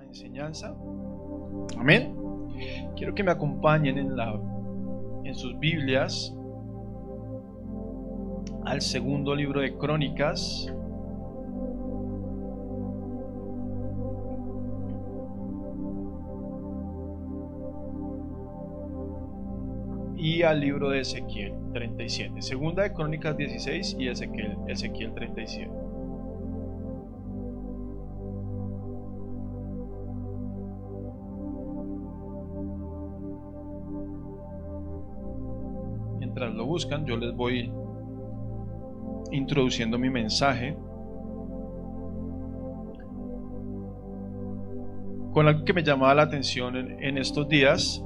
enseñanza. Amén. Quiero que me acompañen en sus Biblias al segundo libro de Crónicas. Y al libro de Ezequiel 37. Segunda de Crónicas 16 y Ezequiel 37. Mientras lo buscan, yo les voy introduciendo mi mensaje con algo que me llamaba la atención en estos días.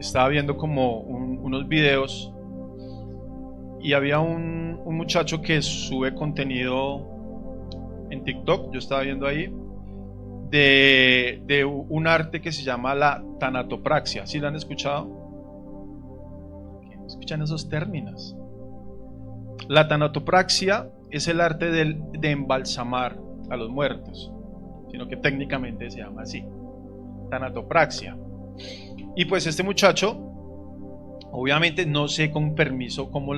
Estaba viendo como unos videos y había un muchacho que sube contenido en TikTok. Yo estaba viendo ahí de un arte que se llama la tanatopraxia. ¿Sí lo han escuchado? ¿Escuchan esos términos? La tanatopraxia es el arte de embalsamar a los muertos, sino que técnicamente se llama así, tanatopraxia. Y pues este muchacho, obviamente no sé con permiso cómo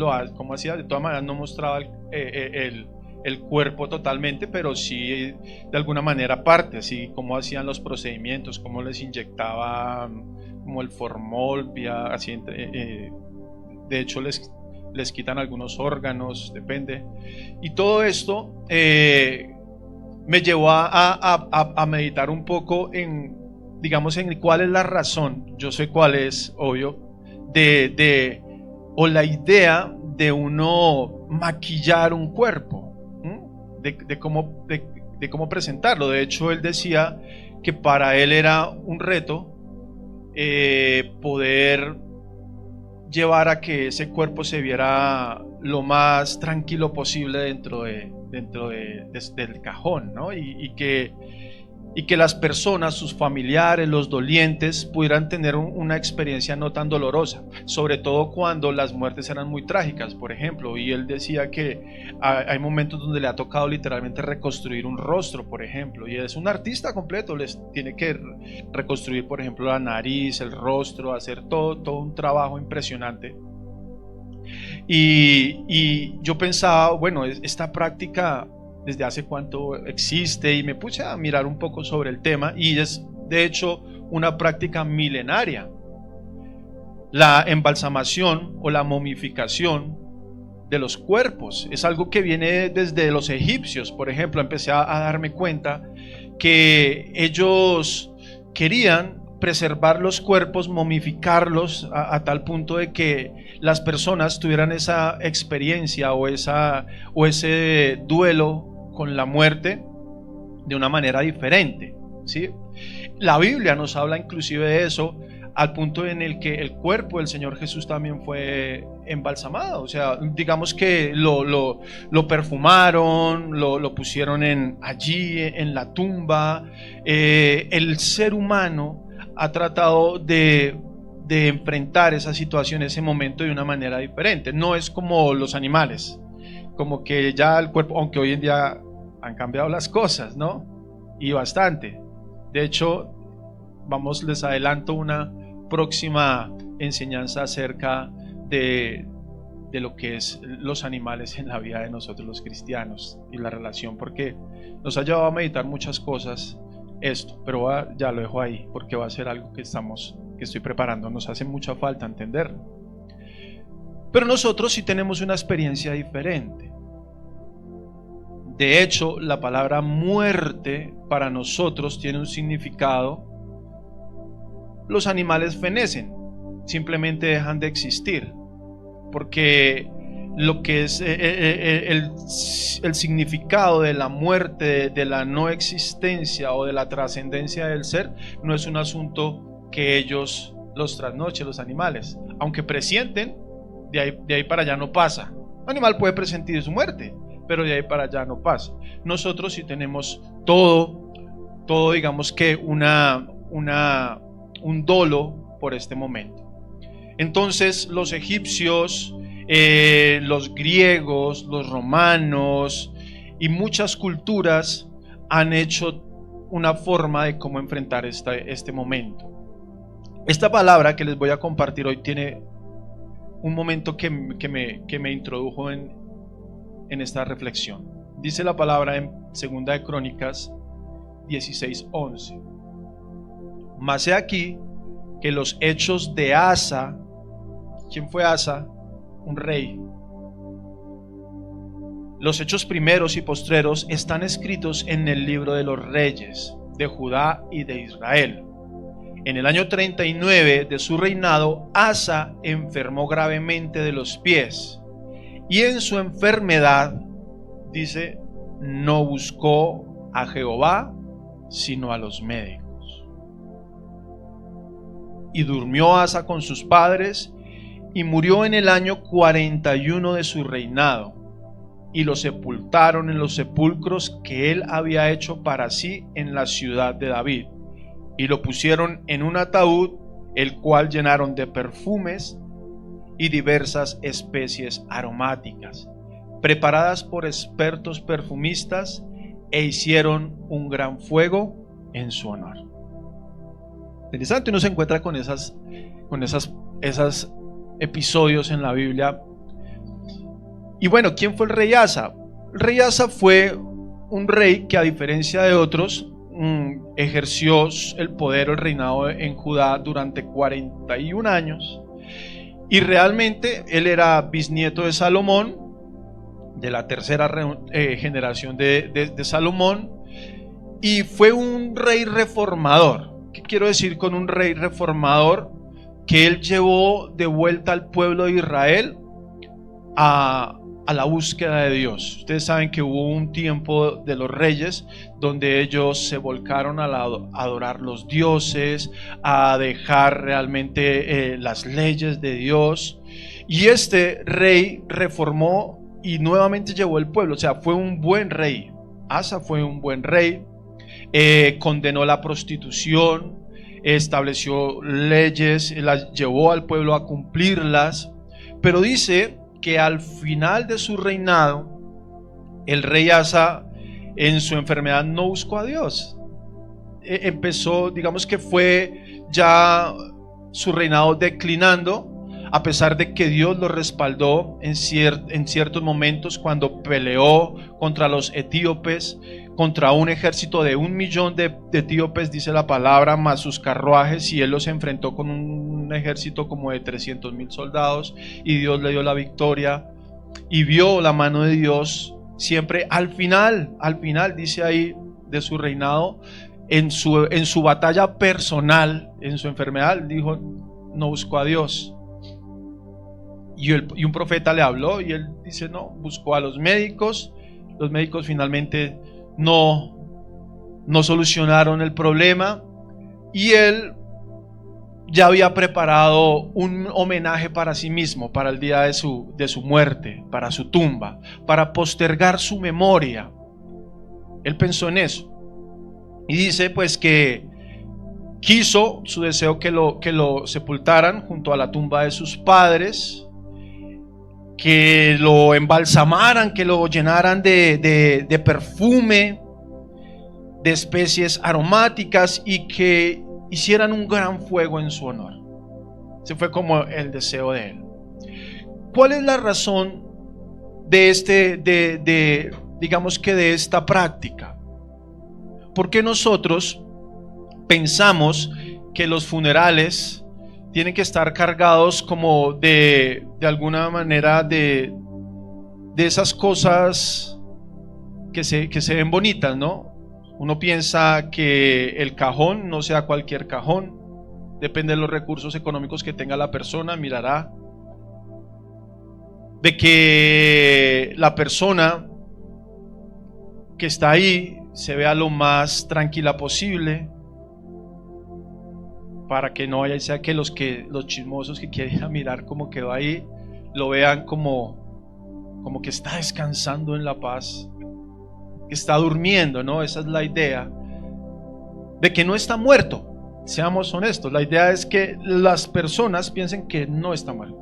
hacía, de todas maneras no mostraba el cuerpo totalmente, pero sí de alguna manera parte, así como hacían los procedimientos, cómo les inyectaban como el formol, así, de hecho les quitan algunos órganos, depende. Y todo esto me llevó a meditar un poco en cuál es la razón, yo sé cuál es, obvio, o la idea de uno maquillar un cuerpo, de cómo presentarlo. De hecho, él decía que para él era un reto poder llevar a que ese cuerpo se viera lo más tranquilo posible dentro del cajón, ¿no? Y que las personas, sus familiares, los dolientes pudieran tener una experiencia no tan dolorosa, sobre todo cuando las muertes eran muy trágicas, por ejemplo. Y él decía que hay momentos donde le ha tocado literalmente reconstruir un rostro, por ejemplo, y es un artista completo, les tiene que reconstruir, por ejemplo, la nariz, el rostro, hacer todo un trabajo impresionante. Y yo pensaba, bueno, esta práctica desde hace cuánto existe, y me puse a mirar un poco sobre el tema, y es de hecho una práctica milenaria. La embalsamación o la momificación de los cuerpos es algo que viene desde los egipcios. Por ejemplo, empecé a darme cuenta que ellos querían preservar los cuerpos, momificarlos a tal punto de que las personas tuvieran esa experiencia o ese duelo con la muerte de una manera diferente, ¿sí? La Biblia nos habla inclusive de eso, al punto en el que el cuerpo del Señor Jesús también fue embalsamado. O sea, digamos que lo perfumaron, lo pusieron allí en la tumba. El ser humano ha tratado de enfrentar esa situación, ese momento de una manera diferente. No es como los animales, como que ya el cuerpo, aunque hoy en día han cambiado las cosas, ¿no? Y bastante. De hecho, les adelanto una próxima enseñanza acerca de lo que es los animales en la vida de nosotros los cristianos y la relación, porque nos ha llevado a meditar muchas cosas esto, pero ya lo dejo ahí porque va a ser algo que estoy preparando. Nos hace mucha falta entenderlo. Pero nosotros sí tenemos una experiencia diferente. De hecho, la palabra muerte para nosotros tiene un significado. Los animales fenecen, simplemente dejan de existir, porque lo que es el significado de la muerte, de la no existencia o de la trascendencia del ser, no es un asunto que ellos los trasnochen, los animales, aunque presienten, de ahí para allá no pasa. Un animal puede presentir su muerte, pero de ahí para allá no pasa. Nosotros sí tenemos todo digamos que un dolo por este momento. Entonces los egipcios, los griegos, los romanos y muchas culturas han hecho una forma de cómo enfrentar este momento. Esta palabra que les voy a compartir hoy tiene un momento que me introdujo en esta reflexión. Dice la palabra en 2 de Crónicas 16:11. Mas he aquí que los hechos de Asa. ¿Quién fue Asa? Un rey. Los hechos primeros y postreros están escritos en el libro de los reyes de Judá y de Israel. En el año 39 de su reinado, Asa enfermó gravemente de los pies, y en su enfermedad, dice, no buscó a Jehová, sino a los médicos. Y durmió Asa con sus padres, y murió en el año 41 de su reinado, y lo sepultaron en los sepulcros que él había hecho para sí en la ciudad de David. Y lo pusieron en un ataúd, el cual llenaron de perfumes y diversas especies aromáticas, preparadas por expertos perfumistas, e hicieron un gran fuego en su honor. Interesante, uno se encuentra con esos episodios en la Biblia. Y bueno, ¿quién fue el rey Asa? El rey Asa fue un rey que, a diferencia de otros, ejerció el poder o el reinado en Judá durante 41 años, y realmente él era bisnieto de Salomón, de la tercera generación de Salomón, y fue un rey reformador. ¿Qué quiero decir con un rey reformador? Que él llevó de vuelta al pueblo de Israel a la búsqueda de Dios. Ustedes saben que hubo un tiempo de los reyes donde ellos se volcaron a adorar los dioses, a dejar realmente las leyes de Dios, y este rey reformó y nuevamente llevó el pueblo. O sea, fue un buen rey. Asa fue un buen rey. Condenó la prostitución, estableció leyes, las llevó al pueblo a cumplirlas, pero dice que al final de su reinado, el rey Asa en su enfermedad no buscó a Dios. Empezó, digamos que fue ya su reinado declinando, a pesar de que Dios lo respaldó en ciertos momentos cuando peleó contra los etíopes, contra un ejército de 1 millón de etíopes, dice la palabra, más sus carruajes, y él los enfrentó con un ejército como de 300,000 soldados, y Dios le dio la victoria, y vio la mano de Dios siempre al final, dice ahí, de su reinado. En su batalla personal, en su enfermedad, dijo, no buscó a Dios. Y un profeta le habló y él dice, no, buscó a los médicos. Los médicos finalmente no solucionaron el problema, y él ya había preparado un homenaje para sí mismo, para el día de su muerte, para su tumba, para postergar su memoria. Él pensó en eso. Y dice pues que quiso, su deseo, que lo sepultaran junto a la tumba de sus padres, que lo embalsamaran, que lo llenaran de perfume, de especies aromáticas, y que hicieran un gran fuego en su honor. Ese fue como el deseo de él. ¿Cuál es la razón de digamos que de esta práctica? ¿Por qué nosotros pensamos que los funerales tienen que estar cargados como de alguna manera de esas cosas que se ven bonitas, ¿no? Uno piensa que el cajón no sea cualquier cajón, depende de los recursos económicos que tenga la persona, mirará de que la persona que está ahí se vea lo más tranquila posible, para que no sea que los chismosos que quieren ir a mirar cómo quedó ahí, lo vean como que está descansando en la paz, que está durmiendo, ¿no? Esa es la idea de que no está muerto. Seamos honestos, la idea es que las personas piensen que no está muerto.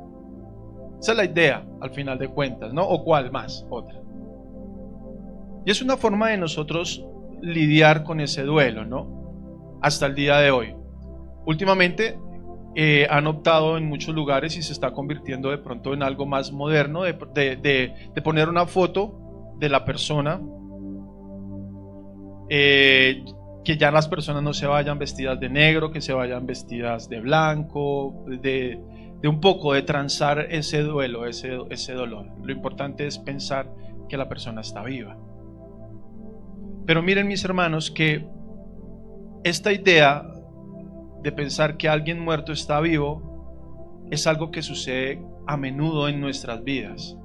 Esa es la idea al final de cuentas, ¿no? ¿O cuál más? Otra. Y es una forma de nosotros lidiar con ese duelo, ¿no? Hasta el día de hoy. Últimamente han optado en muchos lugares y se está convirtiendo de pronto en algo más moderno de poner una foto de la persona, que ya las personas no se vayan vestidas de negro, que se vayan vestidas de blanco, de un poco de transar ese duelo, ese dolor. Lo importante es pensar que la persona está viva. Pero miren, mis hermanos, que esta idea de pensar que alguien muerto está vivo es algo que sucede a menudo en nuestras vidas,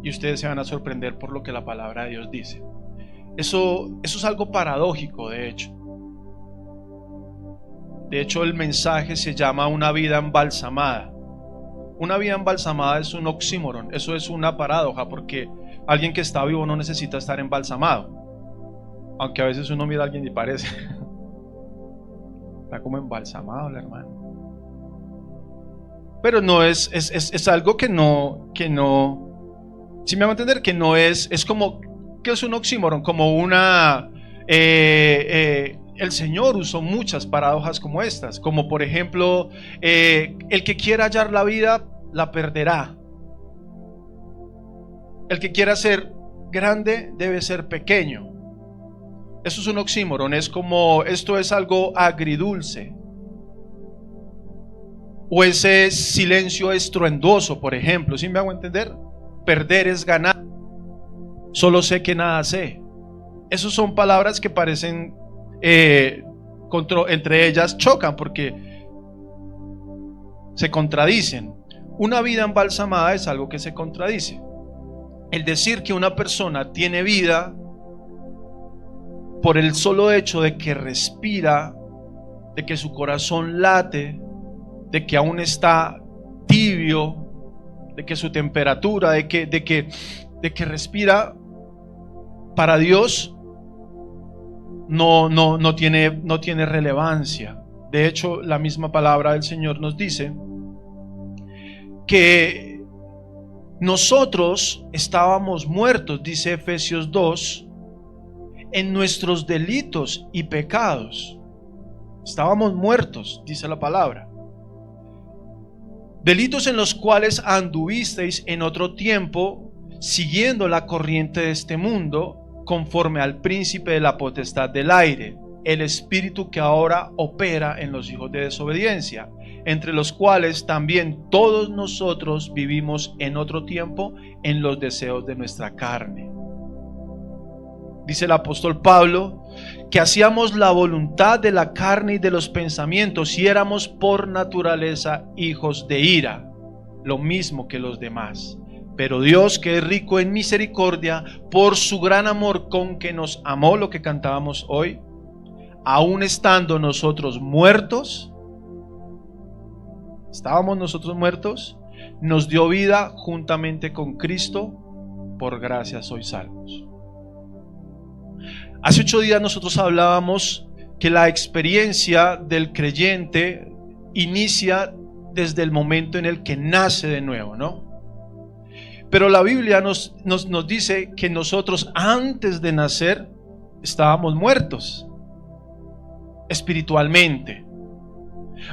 y ustedes se van a sorprender por lo que la palabra de Dios dice. Eso es algo paradójico, de hecho. De hecho, el mensaje se llama una vida embalsamada. Una vida embalsamada es un oxímoron, eso es una paradoja, porque alguien que está vivo no necesita estar embalsamado, aunque a veces uno mira a alguien y parece está como embalsamado el hermano. Pero no es algo que no, si me hago entender, que no es como, que es un oxímoron, como una, el Señor usó muchas paradojas como estas, como por ejemplo, el que quiera hallar la vida, la perderá. El que quiera ser grande, debe ser pequeño. Eso es un oxímoron, es como, esto es algo agridulce. O ese silencio estruendoso, por ejemplo, ¿sí me hago entender? Perder es ganar. Solo sé que nada sé. Esas son palabras que parecen, entre ellas chocan porque se contradicen. Una vida embalsamada es algo que se contradice. El decir que una persona tiene vida por el solo hecho de que respira, de que su corazón late, de que aún está tibio, de que su temperatura, de que respira, para Dios no tiene relevancia. De hecho, la misma palabra del Señor nos dice que nosotros estábamos muertos, dice Efesios 2, en nuestros delitos y pecados. Estábamos muertos, dice la palabra. Delitos en los cuales anduvisteis en otro tiempo, siguiendo la corriente de este mundo, conforme al príncipe de la potestad del aire, el espíritu que ahora opera en los hijos de desobediencia, entre los cuales también todos nosotros vivimos en otro tiempo en los deseos de nuestra carne. Dice el apóstol Pablo que hacíamos la voluntad de la carne y de los pensamientos y éramos por naturaleza hijos de ira, lo mismo que los demás. Pero Dios, que es rico en misericordia, por su gran amor con que nos amó, lo que cantábamos hoy, aun estando nosotros muertos, estábamos nosotros muertos, nos dio vida juntamente con Cristo, por gracia sois salvos. Hace 8 días nosotros hablábamos que la experiencia del creyente inicia desde el momento en el que nace de nuevo, ¿no? Pero la Biblia nos dice que nosotros antes de nacer estábamos muertos espiritualmente,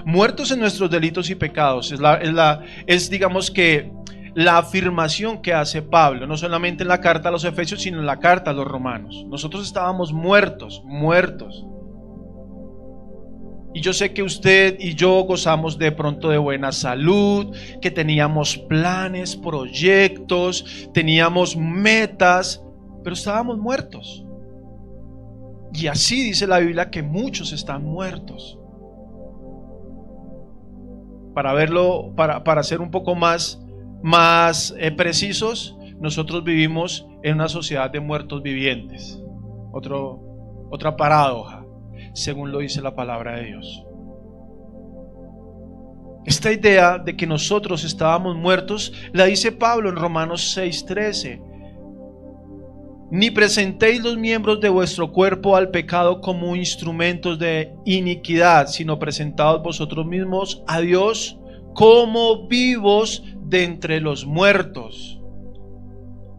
muertos en nuestros delitos y pecados. Es digamos que la afirmación que hace Pablo, no solamente en la carta a los Efesios, sino en la carta a los Romanos. Nosotros estábamos muertos. Y yo sé que usted y yo gozamos de pronto de buena salud, que teníamos planes, proyectos, teníamos metas, pero estábamos muertos. Y así dice la Biblia que muchos están muertos. Para verlo, para ser un poco más precisos, nosotros vivimos en una sociedad de muertos vivientes. Otra paradoja, según lo dice la palabra de Dios. Esta idea de que nosotros estábamos muertos la dice Pablo en Romanos 6:13. Ni presentéis los miembros de vuestro cuerpo al pecado como instrumentos de iniquidad, sino presentaos vosotros mismos a Dios como vivos de entre los muertos,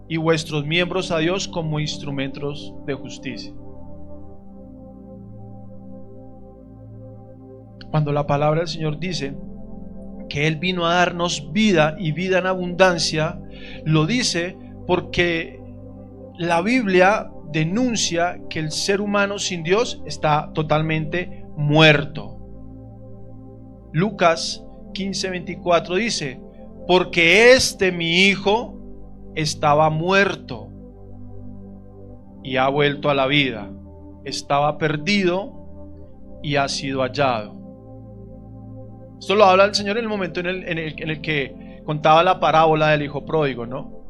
y vuestros miembros a Dios como instrumentos de justicia. cuando la palabra del Señor dice que Él vino a darnos vida y vida en abundancia, lo dice porque la Biblia denuncia que el ser humano sin Dios está totalmente muerto. Lucas 15:24 dice: porque mi hijo estaba muerto y ha vuelto a la vida, estaba perdido y ha sido hallado. Esto lo habla el Señor en el momento en el que contaba la parábola del hijo pródigo, ¿no?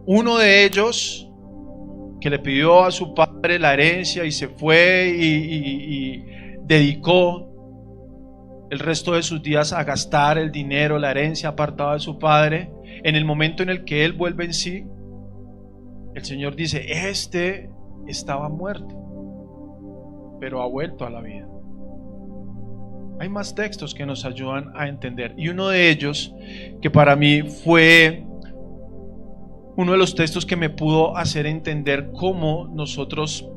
Uno de ellos, que le pidió a su padre la herencia y se fue y dedicó el resto de sus días a gastar el dinero, la herencia apartada de su padre, en el momento en el que él vuelve en sí, el Señor dice: estaba muerto, pero ha vuelto a la vida. Hay más textos que nos ayudan a entender, y uno de ellos, que para mí fue uno de los textos que me pudo hacer entender cómo nosotros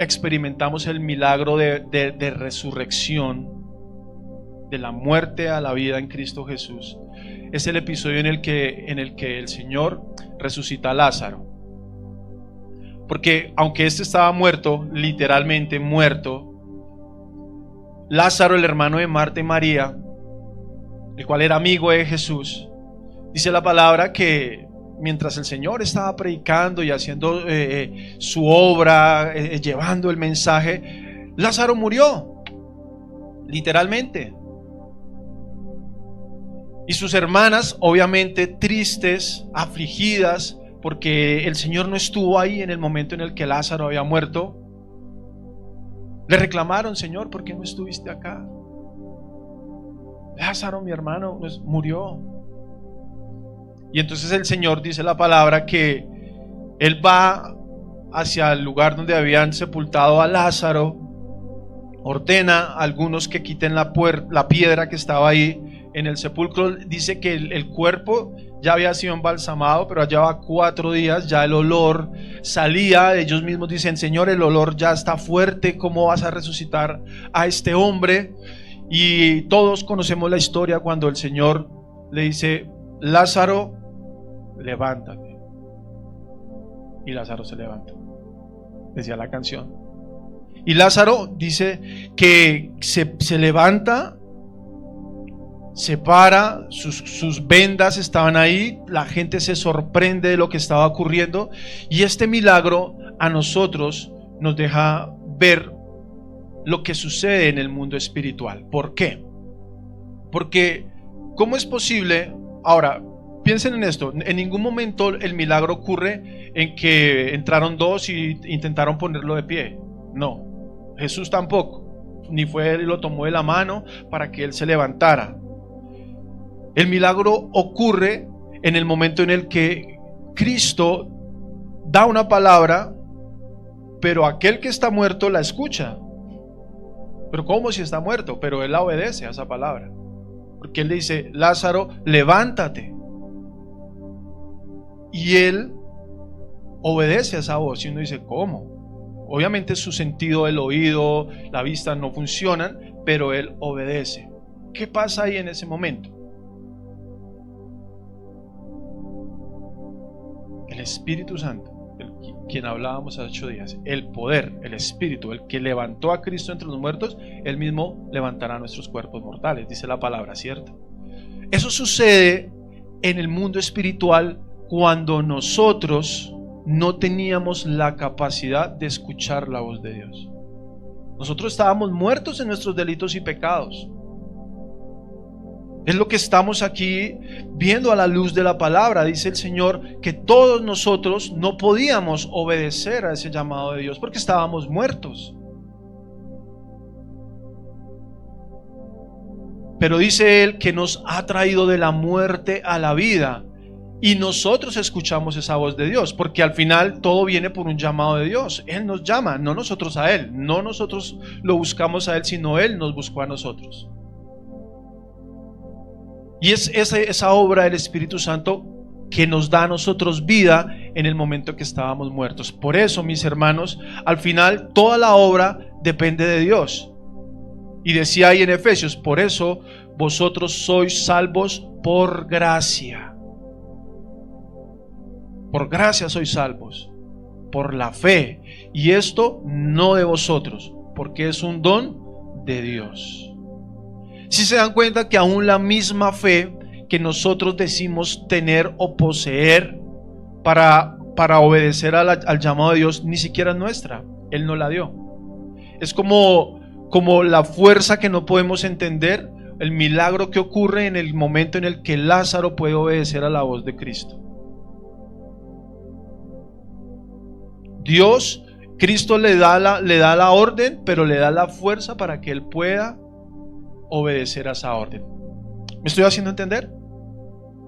experimentamos el milagro de resurrección, de la muerte a la vida en Cristo Jesús, es el episodio en el que el Señor resucita a Lázaro. Porque aunque estaba muerto, literalmente muerto, Lázaro, el hermano de Marta y María, el cual era amigo de Jesús, dice la palabra que mientras el Señor estaba predicando y haciendo su obra, llevando el mensaje, Lázaro murió, literalmente. Y sus hermanas, obviamente tristes, afligidas, porque el Señor no estuvo ahí en el momento en el que Lázaro había muerto, le reclamaron: Señor, ¿por qué no estuviste acá? Lázaro, mi hermano, murió. Y entonces el Señor, dice la palabra, que Él va hacia el lugar donde habían sepultado a Lázaro, ordena a algunos que quiten la piedra que estaba ahí en el sepulcro. Dice que el cuerpo ya había sido embalsamado, pero allá va 4 días, ya el olor salía. Ellos mismos dicen: Señor, el olor ya está fuerte, ¿cómo vas a resucitar a este hombre? Y todos conocemos la historia cuando el Señor le dice: Lázaro, levántate. Y Lázaro se levanta, decía la canción. Y Lázaro dice que se levanta, se para, sus vendas estaban ahí, la gente se sorprende de lo que estaba ocurriendo, y este milagro a nosotros nos deja ver lo que sucede en el mundo espiritual. ¿Por qué? Porque ¿cómo es posible? Ahora, piensen en esto: en ningún momento el milagro ocurre en que entraron 2 y intentaron ponerlo de pie. No, Jesús tampoco, ni fue él y lo tomó de la mano para que él se levantara. El milagro ocurre en el momento en el que Cristo da una palabra, pero aquel que está muerto la escucha. Pero ¿cómo si está muerto? Pero él la obedece a esa palabra, porque él le dice: Lázaro, levántate. Y él obedece a esa voz, y uno dice: ¿cómo? Obviamente su sentido del oído, la vista no funcionan, pero él obedece. ¿Qué pasa ahí en ese momento? El Espíritu Santo, quien hablábamos hace 8 días, el poder, el Espíritu, el que levantó a Cristo entre los muertos, él mismo levantará nuestros cuerpos mortales, dice la palabra, ¿cierto? Eso sucede en el mundo espiritual cuando nosotros no teníamos la capacidad de escuchar la voz de Dios. Nosotros estábamos muertos en nuestros delitos y pecados. Es lo que estamos aquí viendo a la luz de la palabra. Dice el Señor que todos nosotros no podíamos obedecer a ese llamado de Dios porque estábamos muertos. Pero dice Él que nos ha traído de la muerte a la vida, y nosotros escuchamos esa voz de Dios, porque al final todo viene por un llamado de Dios. Él nos llama, no nosotros a Él. No nosotros lo buscamos a Él, sino Él nos buscó a nosotros. Y es esa obra del Espíritu Santo que nos da a nosotros vida en el momento que estábamos muertos. Por eso, mis hermanos, al final toda la obra depende de Dios. Y decía ahí en Efesios, por eso vosotros sois salvos por gracia. Por gracia sois salvos, por la fe. Y esto no de vosotros, porque es un don de Dios. Si se dan cuenta que aún la misma fe que nosotros decimos tener o poseer para obedecer al llamado de Dios, ni siquiera es nuestra. Él no la dio. Es como la fuerza que no podemos entender, el milagro que ocurre en el momento en el que Lázaro puede obedecer a la voz de Cristo. Dios, Cristo le da la orden, pero le da la fuerza para que él pueda obedecer a esa orden. ¿Me estoy haciendo entender?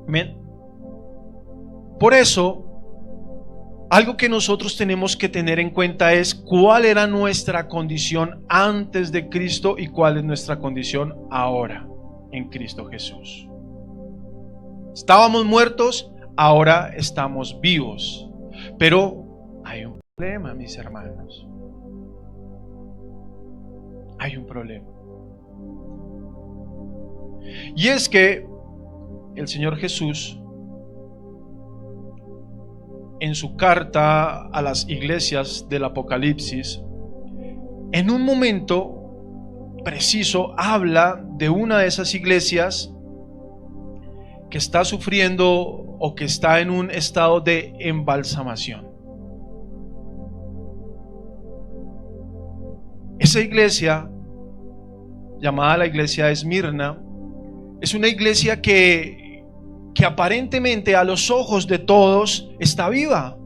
Amén. Por eso, algo que nosotros tenemos que tener en cuenta es cuál era nuestra condición antes de Cristo y cuál es nuestra condición ahora en Cristo Jesús. Estábamos muertos, ahora estamos vivos. Pero hay un problema, mis hermanos. Hay un problema. Y es que el Señor Jesús, en su carta a las iglesias del Apocalipsis, en un momento preciso habla de una de esas iglesias que está sufriendo o que está en un estado de embalsamación. Esa iglesia, llamada la iglesia de Esmirna, es una iglesia que aparentemente a los ojos de todos está viva.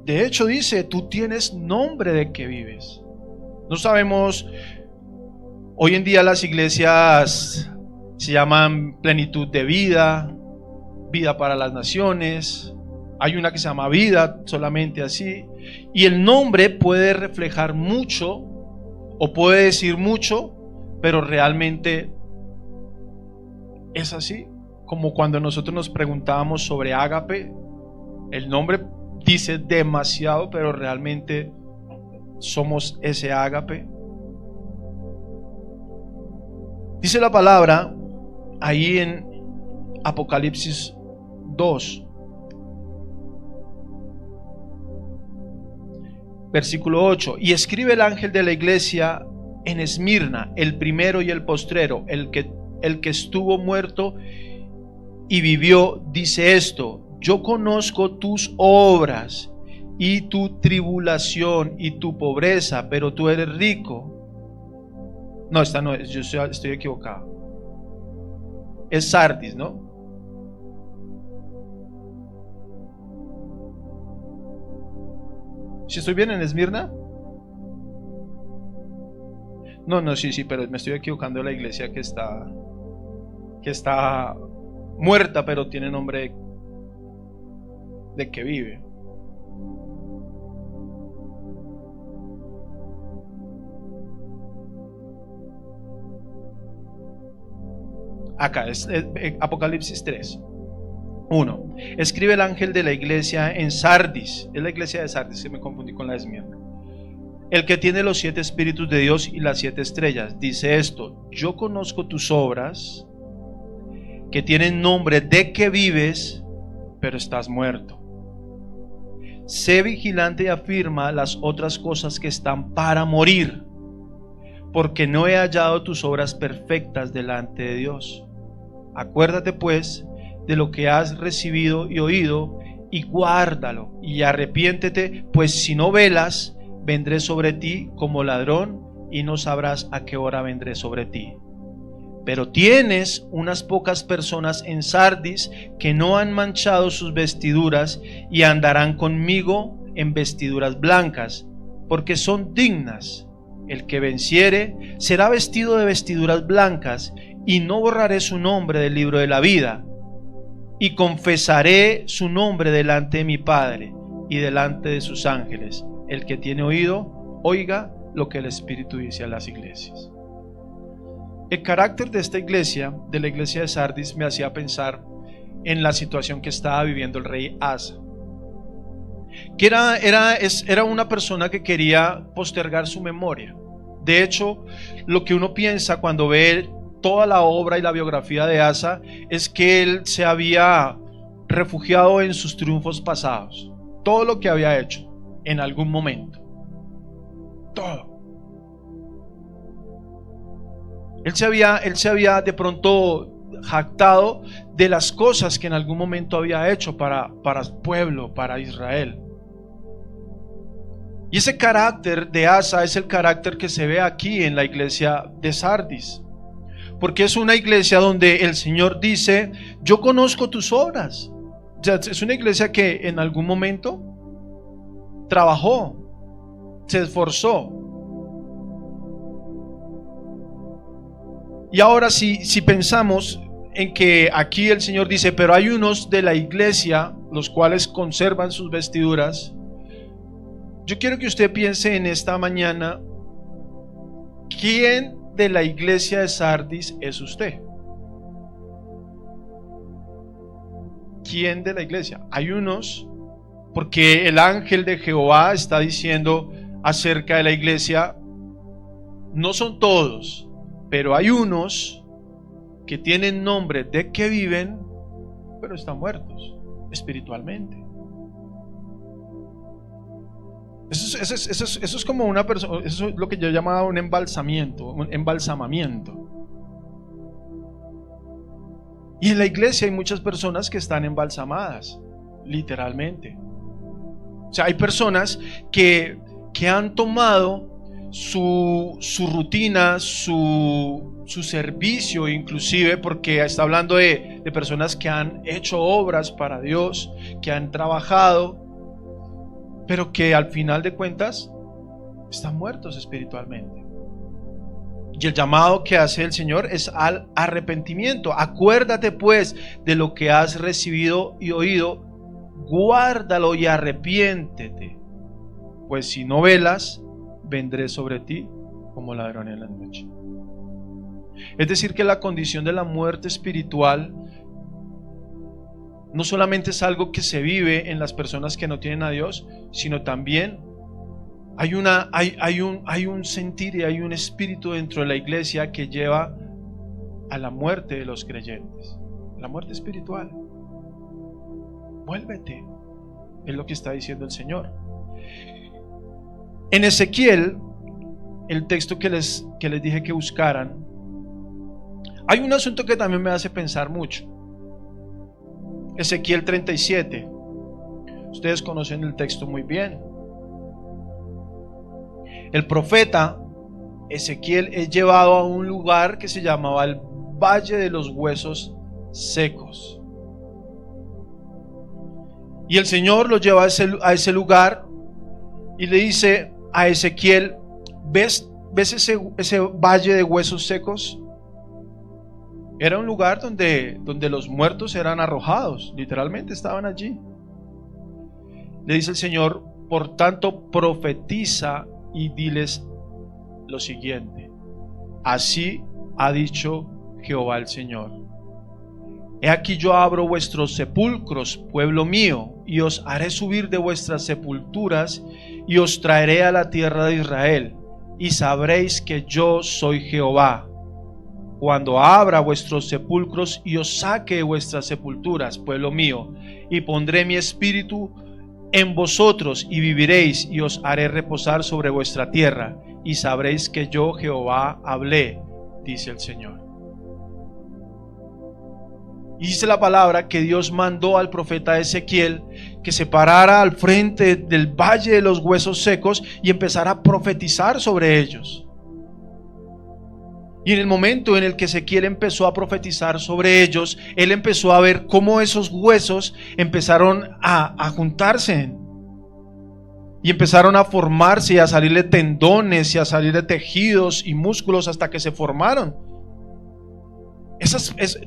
De hecho dice, tú tienes nombre de que vives. No sabemos, hoy en día las iglesias se llaman Plenitud de Vida, Vida para las Naciones, hay una que se llama Vida, solamente así, y el nombre puede reflejar mucho o puede decir mucho, pero realmente es así. Como cuando nosotros nos preguntábamos sobre Ágape, el nombre dice demasiado, pero realmente somos ese Ágape. Dice la palabra ahí en Apocalipsis 2, versículo 8: y escribe el ángel de la iglesia en Esmirna, el primero y el postrero, el que estuvo muerto y vivió, dice esto: yo conozco tus obras y tu tribulación y tu pobreza, pero tú eres rico. No, esta no es, yo estoy equivocado. Es Sardis, ¿no? ¿Sí estoy bien en Esmirna? No, sí, pero me estoy equivocando de la iglesia que está muerta, pero tiene nombre de que vive. Acá es Apocalipsis 3, 1. Escribe el ángel de la iglesia en Sardis. Es la iglesia de Sardis, me confundí con la de Esmirna. El que tiene los 7 espíritus de Dios y las 7 estrellas, dice esto: yo conozco tus obras, que tienen nombre de que vives, pero estás muerto. Sé vigilante y afirma las otras cosas que están para morir, porque no he hallado tus obras perfectas delante de Dios. Acuérdate pues de lo que has recibido y oído, y guárdalo, y arrepiéntete, pues si no velas, vendré sobre ti como ladrón, y no sabrás a qué hora vendré sobre ti. Pero tienes unas pocas personas en Sardis que no han manchado sus vestiduras y andarán conmigo en vestiduras blancas, porque son dignas. El que venciere será vestido de vestiduras blancas, y no borraré su nombre del libro de la vida, y confesaré su nombre delante de mi Padre y delante de sus ángeles. El que tiene oído, oiga lo que el Espíritu dice a las iglesias. El carácter de esta iglesia, de la iglesia de Sardis, me hacía pensar en la situación que estaba viviendo el rey Asa. que era una persona que quería postergar su memoria. De hecho, lo que uno piensa cuando ve toda la obra y la biografía de Asa es que él se había refugiado en sus triunfos pasados, todo lo que había hecho en algún momento, todo. Él se había de pronto jactado de las cosas que en algún momento había hecho para el pueblo, para Israel. Y ese carácter de Asa es el carácter que se ve aquí en la iglesia de Sardis, porque es una iglesia donde el Señor dice: yo conozco tus obras. O sea, es una iglesia que en algún momento trabajó, se esforzó. Y ahora si pensamos en que aquí el Señor dice: pero hay unos de la iglesia los cuales conservan sus vestiduras, yo quiero que usted piense en esta mañana: ¿quién de la iglesia de Sardis es usted? ¿Quién de la iglesia? Hay unos, porque el ángel de Jehová está diciendo acerca de la iglesia: no son todos, pero hay unos que tienen nombre de que viven, pero están muertos espiritualmente. Eso es como una persona, eso es lo que yo llamaba un embalsamamiento. Y en la iglesia hay muchas personas que están embalsamadas, literalmente. O sea, hay personas que han tomado su rutina, su servicio, inclusive, porque está hablando de personas que han hecho obras para Dios, que han trabajado, pero que al final de cuentas están muertos espiritualmente. Y el llamado que hace el Señor es al arrepentimiento. Acuérdate pues de lo que has recibido y oído, guárdalo y arrepiéntete, pues si no velas, vendré sobre ti como ladrón en la noche. Es decir, que la condición de la muerte espiritual no solamente es algo que se vive en las personas que no tienen a Dios, sino también hay un sentir y hay un espíritu dentro de la iglesia que lleva a la muerte de los creyentes, la muerte espiritual. Vuélvete, es lo que está diciendo el Señor. En Ezequiel, el texto que les dije que buscaran, hay un asunto que también me hace pensar mucho. Ezequiel 37. Ustedes conocen el texto muy bien. El profeta Ezequiel es llevado a un lugar que se llamaba el Valle de los Huesos Secos. Y el Señor lo lleva a ese lugar y le dice a Ezequiel: ¿ves ese valle de huesos secos? Era un lugar donde los muertos eran arrojados, literalmente estaban allí. Le dice el Señor: por tanto, profetiza y diles lo siguiente: así ha dicho Jehová el Señor. He aquí yo abro vuestros sepulcros, pueblo mío, y os haré subir de vuestras sepulturas y os traeré a la tierra de Israel, y sabréis que yo soy Jehová, cuando abra vuestros sepulcros y os saque de vuestras sepulturas, pueblo mío, y pondré mi espíritu en vosotros y viviréis, y os haré reposar sobre vuestra tierra, y sabréis que yo Jehová hablé, dice el Señor. Y dice la palabra que Dios mandó al profeta Ezequiel que se parara al frente del valle de los huesos secos y empezara a profetizar sobre ellos. Y en el momento en el que Ezequiel empezó a profetizar sobre ellos, él empezó a ver cómo esos huesos empezaron a juntarse y empezaron a formarse y a salirle tendones y a salirle tejidos y músculos hasta que se formaron.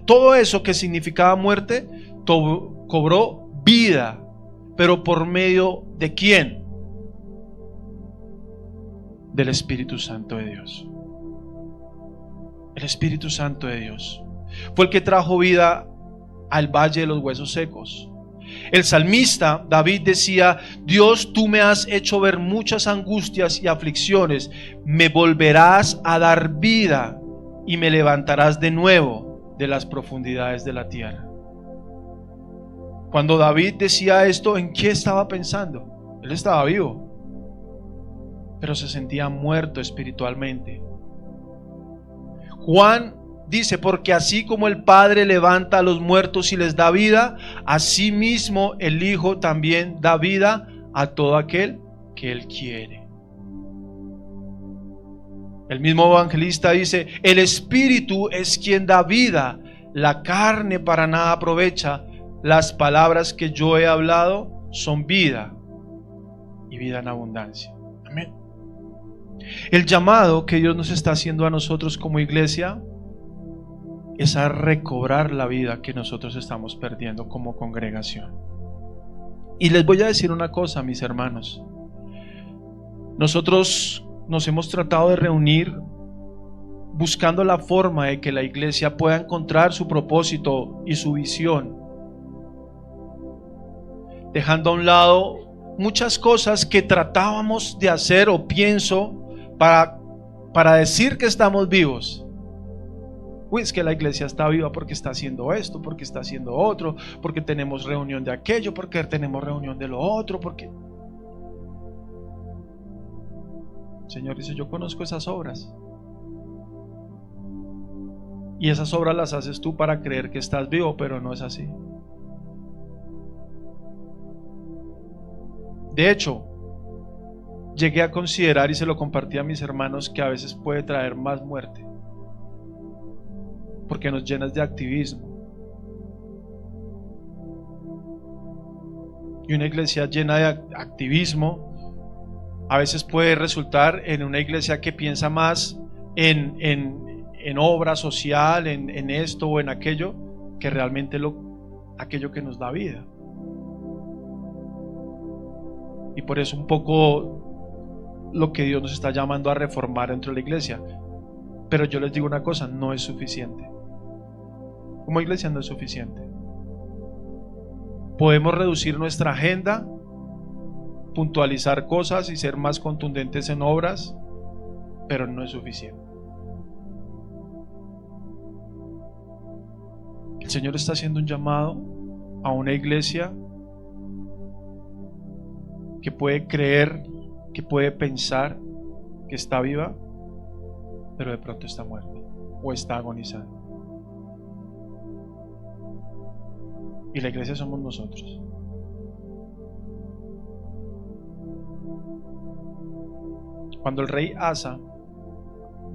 Todo eso que significaba muerte cobró vida, pero ¿por medio de quién? Del Espíritu Santo de Dios. El Espíritu Santo de Dios fue el que trajo vida al valle de los huesos secos. El salmista David decía: Dios, tú me has hecho ver muchas angustias y aflicciones, me volverás a dar vida y me levantarás de nuevo de las profundidades de la tierra. Cuando David decía esto, ¿en qué estaba pensando? Él estaba vivo, pero se sentía muerto espiritualmente. Juan dice: porque así como el Padre levanta a los muertos y les da vida, así mismo el Hijo también da vida a todo aquel que Él quiere. El mismo evangelista dice: el Espíritu es quien da vida, la carne para nada aprovecha. Las palabras que yo he hablado son vida y vida en abundancia. Amén. El llamado que Dios nos está haciendo a nosotros como iglesia es a recobrar la vida que nosotros estamos perdiendo como congregación. Y les voy a decir una cosa, mis hermanos. Nosotros nos hemos tratado de reunir buscando la forma de que la iglesia pueda encontrar su propósito y su visión, dejando a un lado muchas cosas que tratábamos de hacer, o pienso, para decir que estamos vivos. Uy, es que la iglesia está viva porque está haciendo esto, porque está haciendo otro, porque tenemos reunión de aquello, porque tenemos reunión de lo otro, porque... Señor dice: yo conozco esas obras. Y esas obras las haces tú para creer que estás vivo, pero no es así. De hecho, llegué a considerar, y se lo compartí a mis hermanos, que a veces puede traer más muerte, porque nos llenas de activismo. Y una iglesia llena de activismo a veces puede resultar en una iglesia que piensa más en obra social, en esto o en aquello, que realmente aquello que nos da vida. Y por eso un poco lo que Dios nos está llamando a reformar dentro de la iglesia. Pero yo les digo una cosa: no es suficiente. Como iglesia no es suficiente. Podemos reducir nuestra agenda, puntualizar cosas y ser más contundentes en obras, pero no es suficiente. El Señor está haciendo un llamado a una iglesia que puede creer, que puede pensar que está viva, pero de pronto está muerta o está agonizando. Y la iglesia somos nosotros. Cuando el rey Asa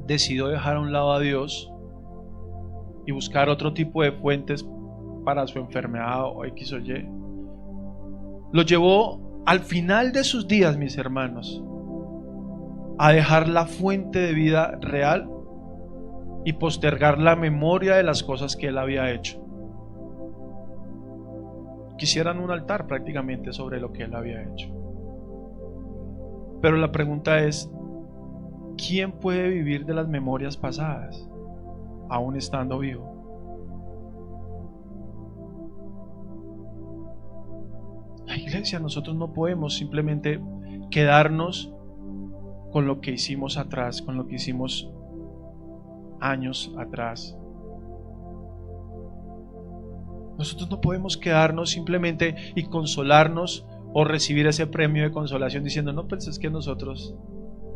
decidió dejar a un lado a Dios y buscar otro tipo de fuentes para su enfermedad o X o Y, lo llevó al final de sus días, mis hermanos, a dejar la fuente de vida real y postergar la memoria de las cosas que él había hecho. Quisieran un altar prácticamente sobre lo que él había hecho. Pero la pregunta es: ¿quién puede vivir de las memorias pasadas aún estando vivo? La iglesia, nosotros no podemos simplemente quedarnos con lo que hicimos atrás, con lo que hicimos años atrás. Nosotros no podemos quedarnos simplemente y consolarnos o recibir ese premio de consolación diciendo: no, pues es que nosotros...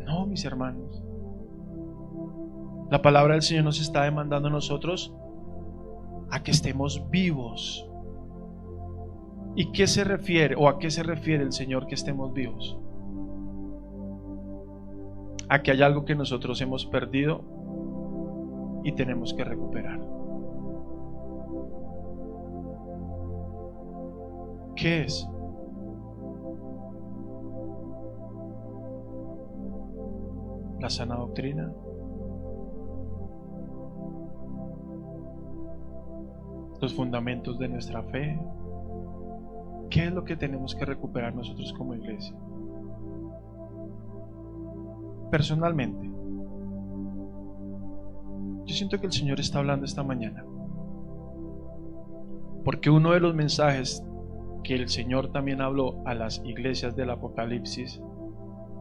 No, mis hermanos. La palabra del Señor nos está demandando a nosotros a que estemos vivos. ¿Y qué se refiere, o a qué se refiere el Señor que estemos vivos? A que hay algo que nosotros hemos perdido y tenemos que recuperar. ¿Qué es? La sana doctrina, los fundamentos de nuestra fe. ¿Qué es lo que tenemos que recuperar nosotros como iglesia? Personalmente, yo siento que el Señor está hablando esta mañana, porque uno de los mensajes que el Señor también habló a las iglesias del Apocalipsis,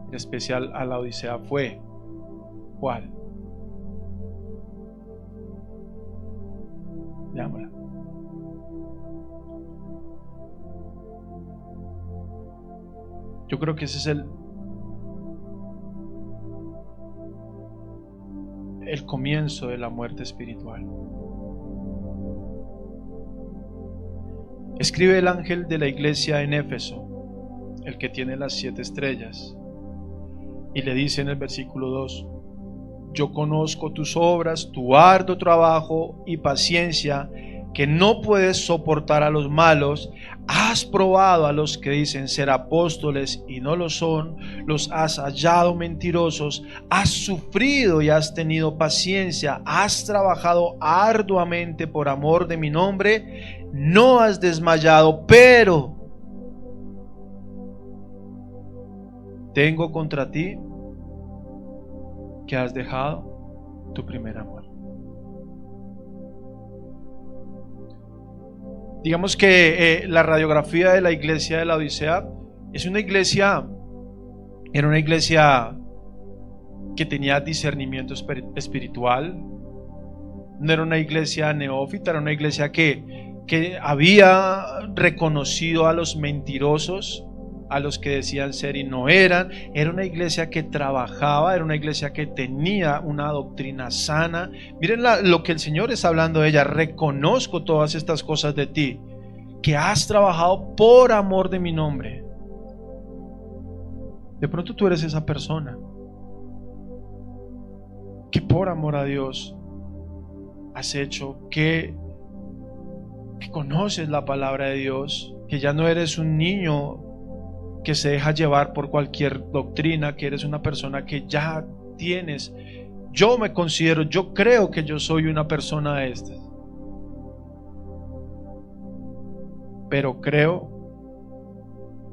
en especial a la Odisea, fue ¿cuál? Leámosla. Yo creo que ese es el comienzo de la muerte espiritual. Escribe el ángel de la iglesia en Éfeso, el que tiene las 7 estrellas, y le dice en el versículo 2: yo conozco tus obras, tu arduo trabajo y paciencia, que no puedes soportar a los malos. Has probado a los que dicen ser apóstoles y no lo son, los has hallado mentirosos. Has sufrido y has tenido paciencia, has trabajado arduamente por amor de mi nombre, no has desmayado, pero tengo contra ti que has dejado tu primer amor. Digamos que la radiografía de la iglesia de la Odisea es una iglesia, era una iglesia que tenía discernimiento espiritual. No era una iglesia neófita, era una iglesia que había reconocido a los mentirosos, a los que decían ser y no eran. Era una iglesia que trabajaba, era una iglesia que tenía una doctrina sana. Miren lo que el Señor está hablando de ella: reconozco todas estas cosas de ti, que has trabajado por amor de mi nombre. De pronto tú eres esa persona que por amor a Dios has hecho, que conoces la palabra de Dios, que ya no eres un niño que se deja llevar por cualquier doctrina, que eres una persona que ya tienes. Yo me considero, yo creo que yo soy una persona de estas, pero creo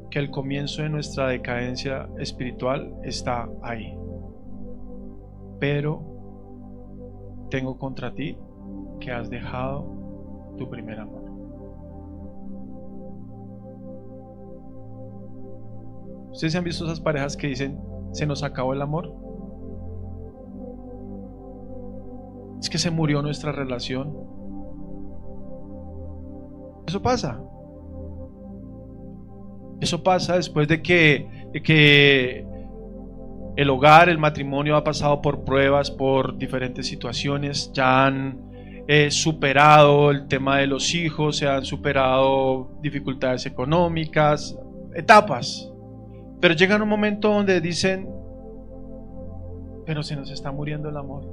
que el comienzo de nuestra decadencia espiritual está ahí. Pero tengo contra ti que has dejado tu primer amor. ¿Ustedes han visto esas parejas que dicen se nos acabó el amor? Es que se murió nuestra relación. Eso pasa. Eso pasa después de que el hogar, el matrimonio ha pasado por pruebas, por diferentes situaciones. Ya han superado el tema de los hijos, se han superado dificultades económicas, etapas. Pero llegan un momento donde dicen, pero se nos está muriendo el amor.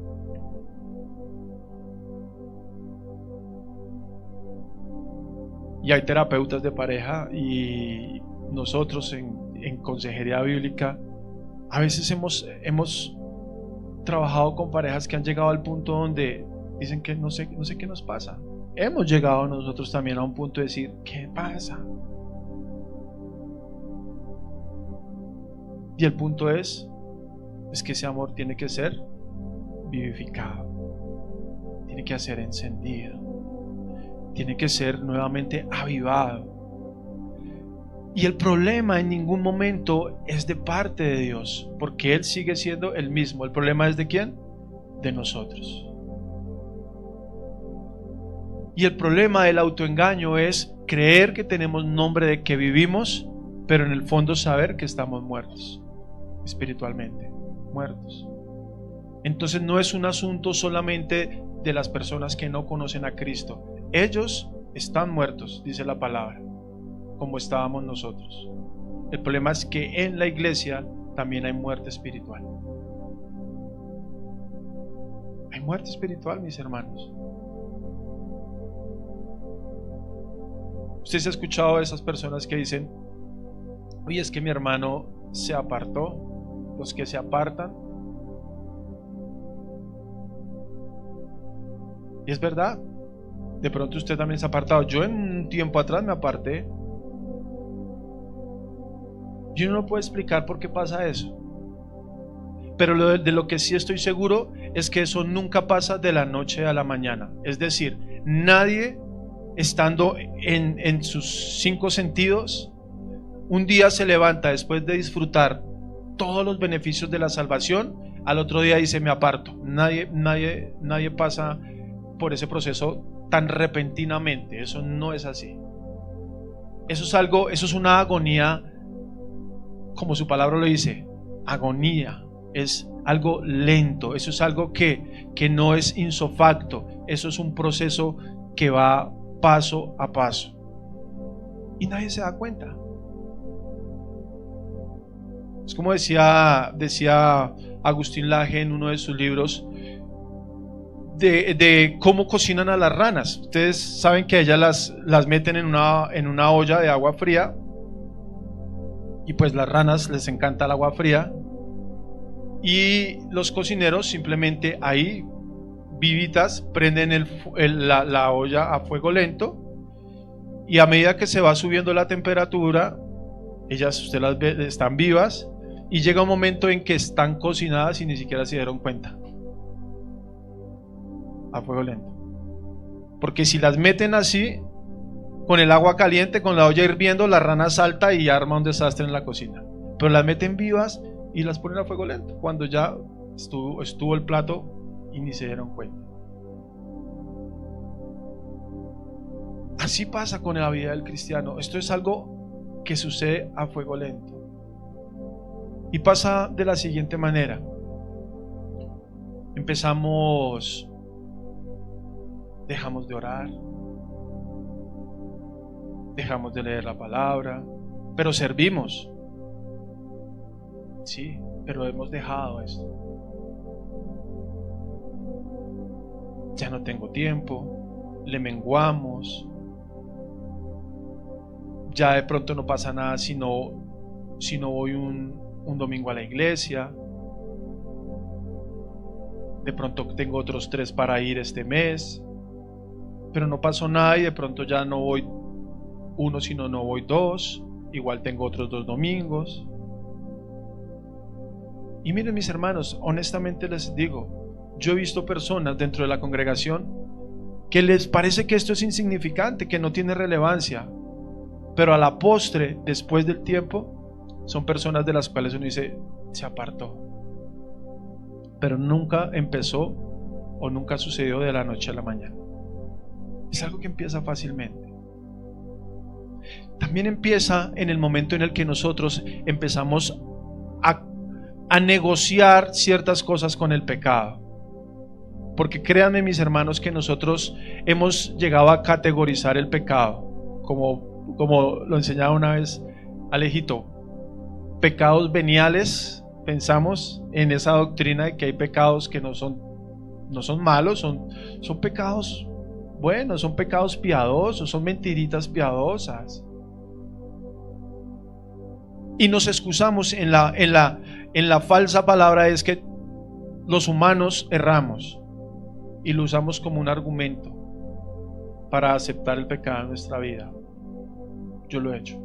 Y hay terapeutas de pareja, y nosotros en consejería bíblica a veces hemos trabajado con parejas que han llegado al punto donde dicen que no sé qué nos pasa. Hemos llegado nosotros también a un punto de decir, ¿qué pasa? Y el punto es que ese amor tiene que ser vivificado, tiene que ser encendido, tiene que ser nuevamente avivado. Y el problema en ningún momento es de parte de Dios, porque Él sigue siendo el mismo. ¿El problema es de quién? De nosotros. Y el problema del autoengaño es creer que tenemos nombre de que vivimos, pero en el fondo saber que estamos muertos, espiritualmente, muertos. Entonces no es un asunto solamente de las personas que no conocen a Cristo. Ellos están muertos, dice la palabra, como estábamos nosotros. El problema es que en la iglesia también hay muerte espiritual. Hay muerte espiritual, mis hermanos. ¿Usted se ha escuchado de esas personas que dicen, oye, es que mi hermano se apartó? Los que se apartan. Y es verdad. De pronto usted también se ha apartado. Yo en un tiempo atrás me aparté. Y uno no puede explicar por qué pasa eso. Pero de lo que sí estoy seguro es que eso nunca pasa de la noche a la mañana. Es decir, nadie estando en sus 5 sentidos, un día se levanta después de disfrutar todos los beneficios de la salvación, al otro día dice me aparto. Nadie pasa por ese proceso tan repentinamente. Eso no es así. Eso es una agonía, como su palabra lo dice, agonía. Es algo lento, eso es algo que no es insofacto, eso es un proceso que va paso a paso. Y nadie se da cuenta. Es como decía Agustín Laje en uno de sus libros de cómo cocinan a las ranas. Ustedes saben que ellas las meten en una olla de agua fría, y pues las ranas les encanta el agua fría, y los cocineros simplemente ahí, vivitas, prenden la olla a fuego lento, y a medida que se va subiendo la temperatura, usted las ve, están vivas, y llega un momento en que están cocinadas y ni siquiera se dieron cuenta. A fuego lento. Porque si las meten así, con el agua caliente, con la olla hirviendo, la rana salta y arma un desastre en la cocina. Pero las meten vivas y las ponen a fuego lento, cuando ya estuvo el plato y ni se dieron cuenta. Así pasa con la vida del cristiano. Esto es algo que sucede a fuego lento. Y pasa de la siguiente manera. Dejamos de orar, dejamos de leer la palabra, pero servimos. Sí, pero hemos dejado esto. Ya no tengo tiempo, le menguamos. Ya de pronto no pasa nada si no voy un domingo a la iglesia. De pronto tengo otros 3 para ir este mes, pero no pasó nada, y de pronto ya no voy 1, sino no voy 2. Igual tengo otros 2 domingos. Y miren, mis hermanos, honestamente les digo, yo he visto personas dentro de la congregación que les parece que esto es insignificante, que no tiene relevancia, pero a la postre, después del tiempo, son personas de las cuales uno dice, se apartó, pero nunca empezó o nunca sucedió de la noche a la mañana. Es algo que empieza fácilmente. También empieza en el momento en el que nosotros empezamos a negociar ciertas cosas con el pecado. Porque créanme, mis hermanos, que nosotros hemos llegado a categorizar el pecado, como lo enseñaba una vez Alejito, pecados veniales. Pensamos en esa doctrina de que hay pecados que no son malos, son pecados buenos, son pecados piadosos, son mentiritas piadosas. Y nos excusamos en la falsa palabra, es que los humanos erramos, y lo usamos como un argumento para aceptar el pecado en nuestra vida. Yo lo he hecho.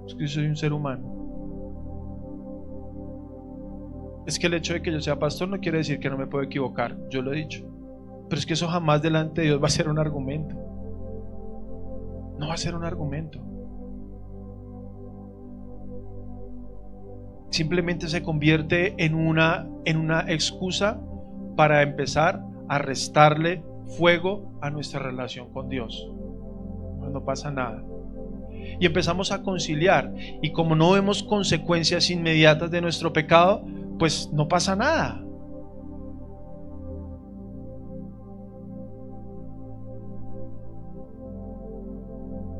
Es que yo soy un ser humano. Es que el hecho de que yo sea pastor no quiere decir que no me puedo equivocar. Yo lo he dicho. Pero es que eso jamás delante de Dios va a ser un argumento. No va a ser un argumento. Simplemente se convierte en una excusa para empezar a restarle fuego a nuestra relación con Dios. No pasa nada. Y empezamos a conciliar, y como no vemos consecuencias inmediatas de nuestro pecado, pues no pasa nada.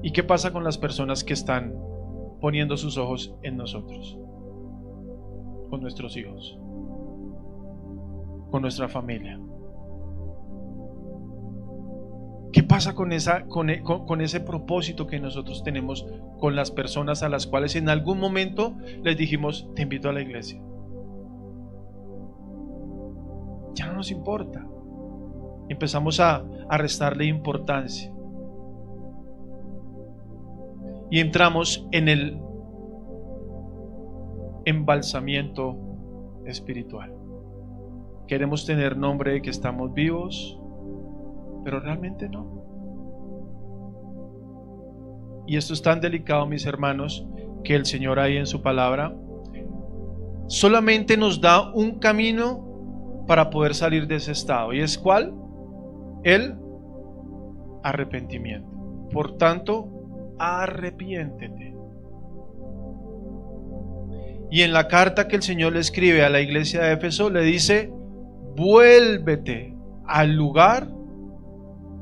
¿Y qué pasa con las personas que están poniendo sus ojos en nosotros? Con nuestros hijos, con nuestra familia. ¿Qué pasa con ese propósito que nosotros tenemos con las personas a las cuales en algún momento les dijimos, te invito a la iglesia? Ya no nos importa. Empezamos a restarle importancia. Y entramos en el embalsamiento espiritual. Queremos tener nombre de que estamos vivos, pero realmente no. y esto es tan delicado, mis hermanos, que el Señor ahí en su palabra solamente nos da un camino para poder salir de ese estado. ¿Y es cuál? El arrepentimiento. Por tanto, arrepiéntete. Y en la carta que el Señor le escribe a la iglesia de Éfeso le dice: vuélvete al lugar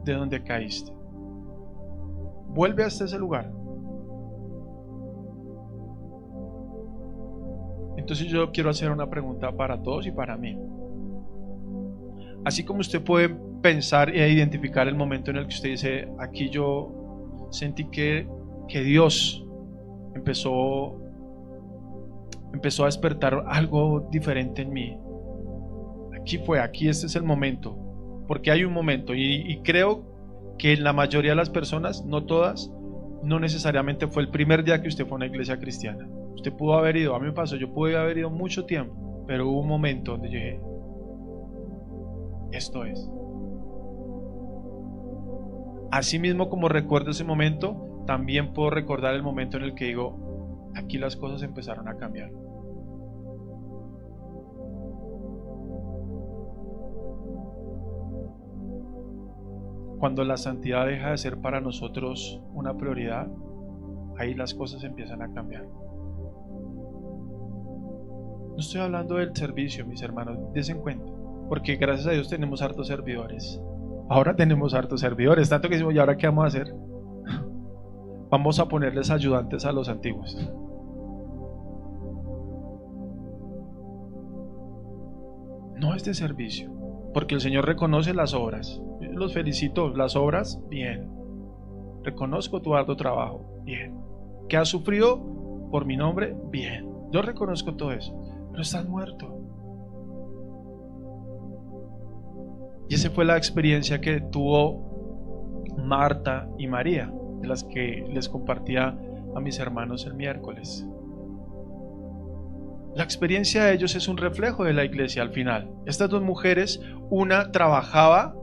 de donde caíste. Vuelve hasta ese lugar. Entonces yo quiero hacer una pregunta para todos y para mí. Así como usted puede pensar e identificar el momento en el que usted dice: aquí yo sentí que Dios empezó a despertar algo diferente en mí. Aquí este es el momento. Porque hay un momento, y creo que en la mayoría de las personas, no todas, no necesariamente fue el primer día que usted fue a una iglesia cristiana. Usted pudo haber ido, a mí me pasó, yo pude haber ido mucho tiempo, pero hubo un momento donde yo dije: esto es. Así mismo como recuerdo ese momento, también puedo recordar el momento en el que digo: aquí las cosas empezaron a cambiar. Cuando la santidad deja de ser para nosotros una prioridad, ahí las cosas empiezan a cambiar. No estoy hablando del servicio, mis hermanos, desen cuenta, porque gracias a Dios tenemos hartos servidores. Ahora tenemos hartos servidores, tanto que decimos: ¿y ahora qué vamos a hacer? Vamos a ponerles ayudantes a los antiguos. No es de servicio, porque el Señor reconoce las obras. Los felicito, las obras, bien. Reconozco tu arduo trabajo, bien. ¿Que has sufrido por mi nombre? Bien. Yo reconozco todo eso, pero estás muerto. Y esa fue la experiencia que tuvo Marta y María, de las que les compartía a mis hermanos el miércoles. La experiencia de ellos es un reflejo de la iglesia al final. Estas dos mujeres, una trabajaba,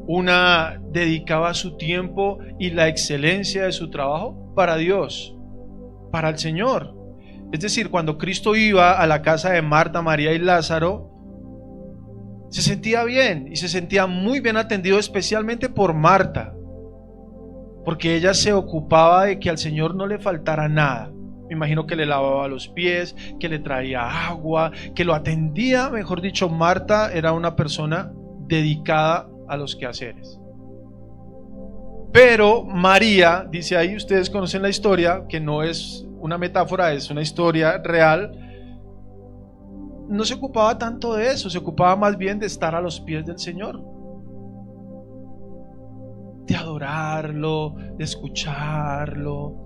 una dedicaba su tiempo y la excelencia de su trabajo para Dios, para el Señor. Es decir, cuando Cristo iba a la casa de Marta, María y Lázaro, se sentía bien y se sentía muy bien atendido, especialmente por Marta, porque ella se ocupaba de que al Señor no le faltara nada. Me imagino que le lavaba los pies, que le traía agua, que lo atendía. Mejor dicho, Marta era una persona dedicada a los quehaceres. Pero María, dice ahí, ustedes conocen la historia, que no es una metáfora, es una historia real. No se ocupaba tanto de eso, se ocupaba más bien de estar a los pies del Señor, de adorarlo, de escucharlo.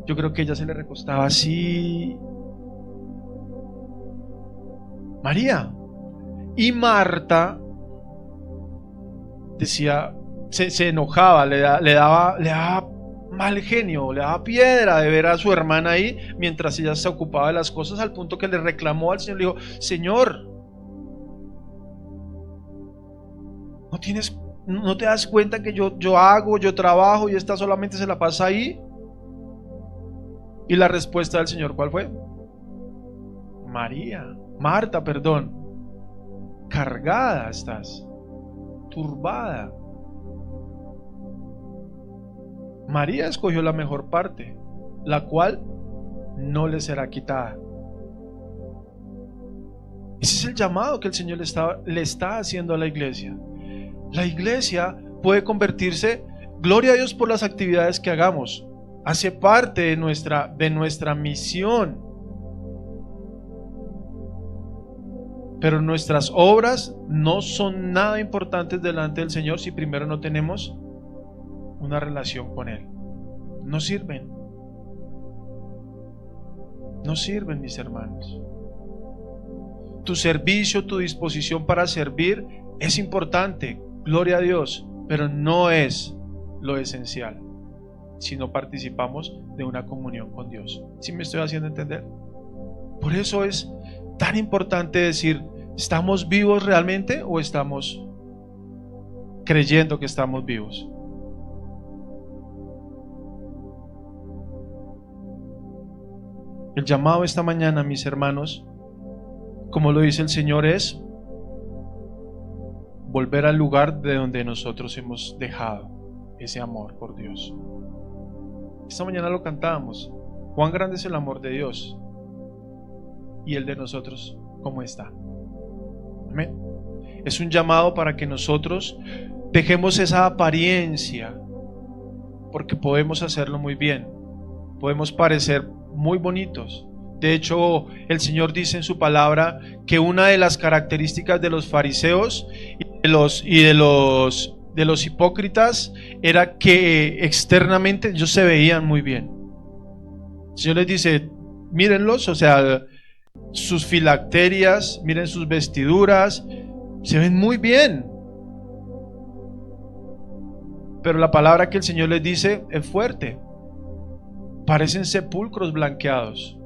Yo creo que ella se le recostaba así. María. Y Marta decía, se enojaba, le daba mal genio, le daba piedra de ver a su hermana ahí mientras ella se ocupaba de las cosas, al punto que le reclamó al Señor, le dijo: Señor, ¿no te das cuenta que yo trabajo y esta solamente se la pasa ahí? Y la respuesta del Señor, ¿cuál fue? Marta, cargada estás, turbada. María escogió la mejor parte, la cual no le será quitada. Ese es el llamado que el Señor le está haciendo a la iglesia. La iglesia puede convertirse, gloria a Dios por las actividades que hagamos, hace parte de nuestra misión. Pero nuestras obras no son nada importantes delante del Señor si primero no tenemos una relación con Él. No sirven, mis hermanos. Tu servicio, tu disposición para servir es importante, gloria a Dios, pero no es lo esencial si no participamos de una comunión con Dios. ¿Sí me estoy haciendo entender? Por eso es tan importante decir: ¿estamos vivos realmente o estamos creyendo que estamos vivos? El llamado esta mañana, mis hermanos, como lo dice el Señor, es volver al lugar de donde nosotros hemos dejado ese amor por Dios. Esta mañana lo cantábamos. Cuán grande es el amor de Dios, y el de nosotros, ¿cómo está? Amén. Es un llamado para que nosotros dejemos esa apariencia, porque podemos hacerlo muy bien, podemos parecer muy bonitos. De hecho, el Señor dice en su palabra que una de las características de los fariseos y de los hipócritas era que externamente ellos se veían muy bien. El Señor les dice, mírenlos, o sea, sus filacterias, miren sus vestiduras, se ven muy bien. Pero la palabra que el Señor les dice es fuerte. Parecen sepulcros blanqueados.